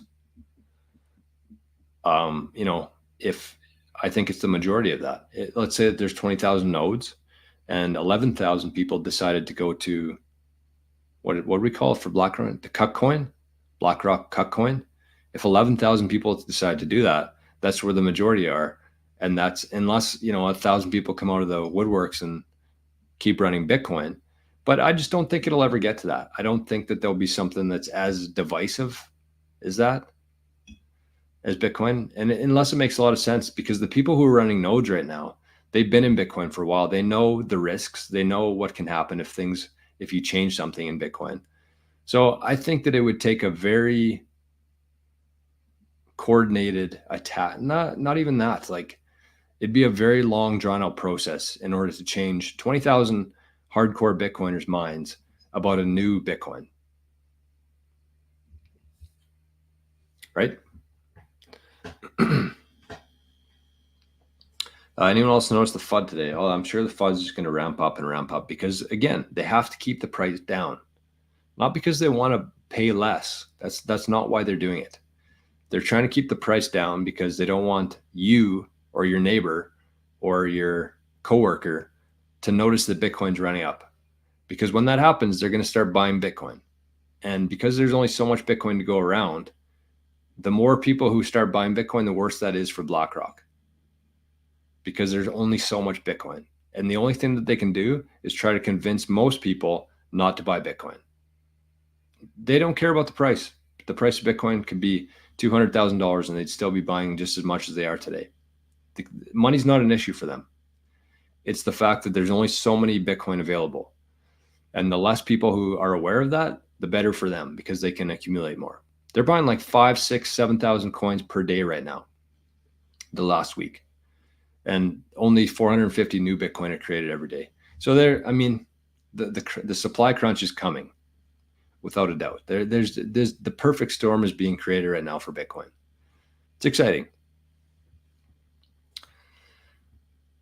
If I think it's the majority of that. Let's say that there's 20,000 nodes and 11,000 people decided to go to what do we call it for BlackRock? The cuck coin, BlackRock cuck coin. If 11,000 people decide to do that, that's where the majority are. And that's unless, 1,000 people come out of the woodworks and keep running Bitcoin. But I just don't think it'll ever get to that. I don't think that there'll be something that's as divisive as Bitcoin. And unless it makes a lot of sense, because the people who are running nodes right now, they've been in Bitcoin for a while. They know the risks. They know what can happen if you change something in Bitcoin. So I think that it would take a very coordinated attack. Not even that. Like it'd be a very long drawn out process in order to change 20,000 hardcore Bitcoiners' minds about a new Bitcoin. Right? Anyone else notice the FUD today? Oh, I'm sure the FUD is just going to ramp up because, again, they have to keep the price down. Not because they want to pay less. That's not why they're doing it. They're trying to keep the price down because they don't want you or your neighbor or your coworker to notice that Bitcoin's running up. Because when that happens, they're going to start buying Bitcoin. And because there's only so much Bitcoin to go around, the more people who start buying Bitcoin, the worse that is for BlackRock. Because there's only so much Bitcoin. And the only thing that they can do is try to convince most people not to buy Bitcoin. They don't care about the price. The price of Bitcoin could be $200,000 and they'd still be buying just as much as they are today. The money's not an issue for them. It's the fact that there's only so many Bitcoin available. And the less people who are aware of that, the better for them because they can accumulate more. They're buying like 5, 6, 7,000 coins per day right now, the last week. And only 450 new Bitcoin are created every day. So the supply crunch is coming without a doubt. There's the perfect storm is being created right now for Bitcoin. It's exciting.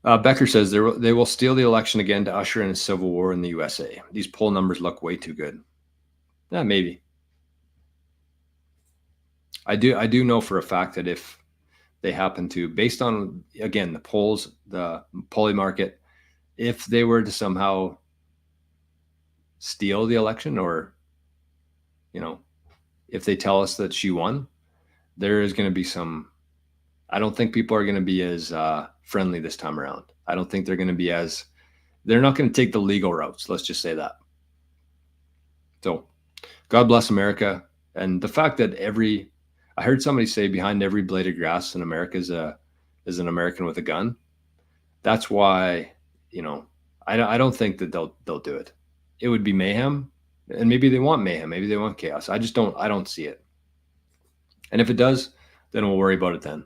Becker says they will steal the election again to usher in a civil war in the USA. These poll numbers look way too good. Yeah, maybe. I do know for a fact that if they happen to, based on, again, the polls, the polling market, if they were to somehow steal the election, or, if they tell us that she won, there is going to be I don't think people are going to be as friendly this time around. I don't think they're going to be they're not going to take the legal routes. Let's just say that. So God bless America. And the fact that I heard somebody say behind every blade of grass in America is an American with a gun. That's why, I don't think that they'll do it. It would be mayhem, and maybe they want mayhem. Maybe they want chaos. I don't see it. And if it does, then we'll worry about it then.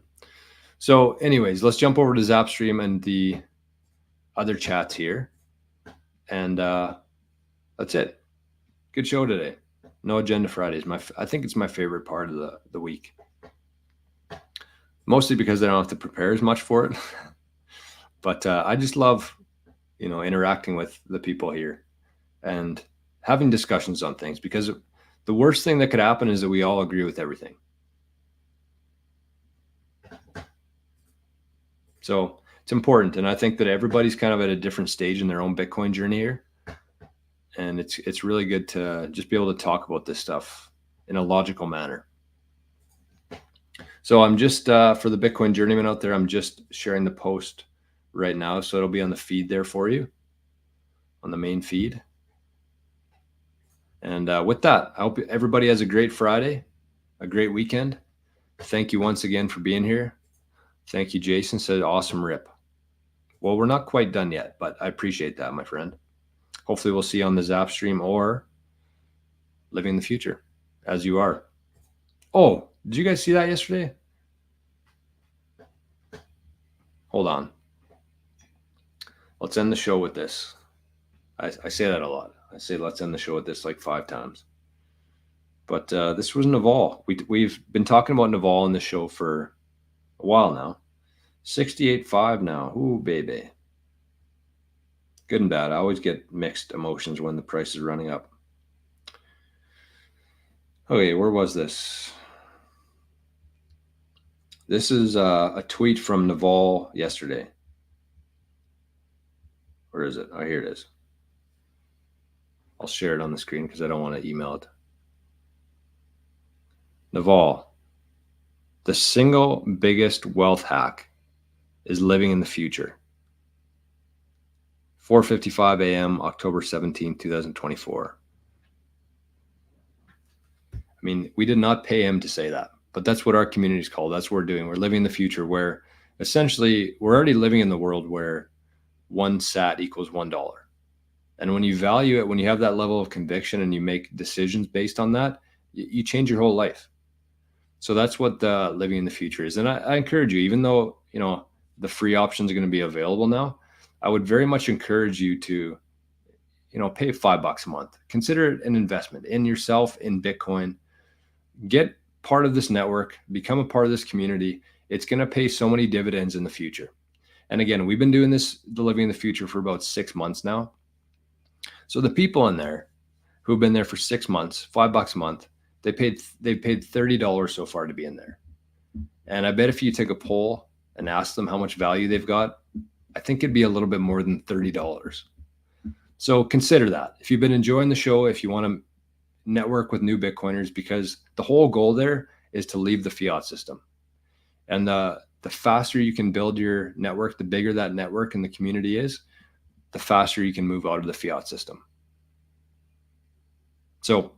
So anyways, let's jump over to Zapstream and the other chats here. And that's it. Good show today. No Agenda Fridays. I think it's my favorite part of the week. Mostly because I don't have to prepare as much for it. But I just love, interacting with the people here and having discussions on things, because the worst thing that could happen is that we all agree with everything. So it's important. And I think that everybody's kind of at a different stage in their own Bitcoin journey here. And it's really good to just be able to talk about this stuff in a logical manner. So I'm just, for the Bitcoin journeyman out there, I'm just sharing the post right now. So it'll be on the feed there for you, on the main feed. And with that, I hope everybody has a great Friday, a great weekend. Thank you once again for being here. Thank you, Jason. Said awesome rip. Well, we're not quite done yet, but I appreciate that, my friend. Hopefully we'll see you on the Zap stream or Living the Future as you are. Oh, did you guys see that yesterday? Hold on. Let's end the show with this. I say that a lot. I say let's end the show with this like 5 times. But this was Naval. We've been talking about Naval in the show for a while now. 68.5 now. Ooh, baby. Good and bad. I always get mixed emotions when the price is running up. Okay, where was this? This is a tweet from Naval yesterday. Where is it? Oh, here it is. I'll share it on the screen because I don't want to email it. Naval, the single biggest wealth hack is living in the future. 4:55 a.m., October 17, 2024. I mean, we did not pay him to say that, but that's what our community is called. That's what we're doing. We're living in the future, where essentially we're already living in the world where 1 sat equals $1. And when you value it, when you have that level of conviction and you make decisions based on that, you change your whole life. So that's what the living in the future is. And I encourage you, even though, the free options are going to be available now, I would very much encourage you to, pay $5 a month. Consider it an investment in yourself, in Bitcoin. Get part of this network, become a part of this community. It's going to pay so many dividends in the future. And again, we've been doing this, the living in the future, for about 6 months now. So the people in there who've been there for 6 months, $5 a month, they paid $30 so far to be in there. And I bet if you take a poll and ask them how much value they've got, I think it'd be a little bit more than $30. So consider that. If you've been enjoying the show, if you want to network with new Bitcoiners, because the whole goal there is to leave the fiat system. And the faster you can build your network, the bigger that network and the community is, the faster you can move out of the fiat system. So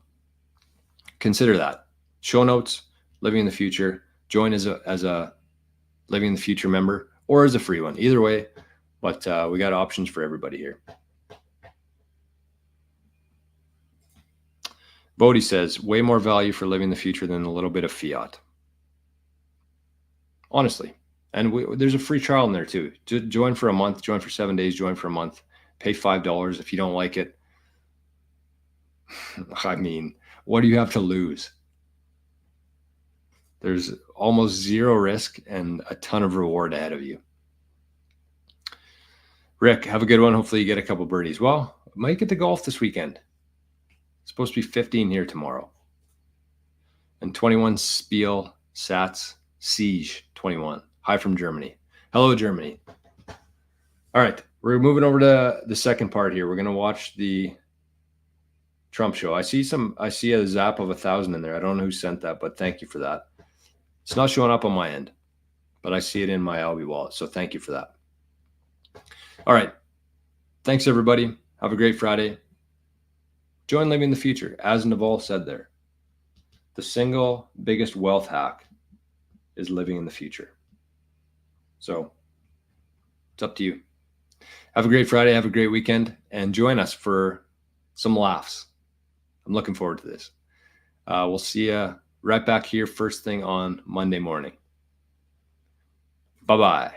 consider that. Show notes, Living in the Future. Join as a Living in the Future member or as a free one. Either way, but we got options for everybody here. Bodhi says, way more value for living the future than a little bit of fiat. Honestly. And there's a free trial in there too. Join for a month, join for 7 days, join for a month. Pay $5 if you don't like it. I mean, what do you have to lose? There's almost zero risk and a ton of reward ahead of you. Rick, have a good one. Hopefully you get a couple birdies. Well, I might get to golf this weekend. It's supposed to be 15 here tomorrow. And 21 Spiel Sats Siege 21. Hi from Germany. Hello, Germany. All right, we're moving over to the second part here. We're going to watch the Trump show. I see a zap of 1,000 in there. I don't know who sent that, but thank you for that. It's not showing up on my end, but I see it in my Albi wallet. So thank you for that. All right. Thanks, everybody. Have a great Friday. Join Living the Future. As Naval said there, the single biggest wealth hack is living in the future. So it's up to you. Have a great Friday. Have a great weekend. And join us for some laughs. I'm looking forward to this. We'll see you right back here first thing on Monday morning. Bye-bye.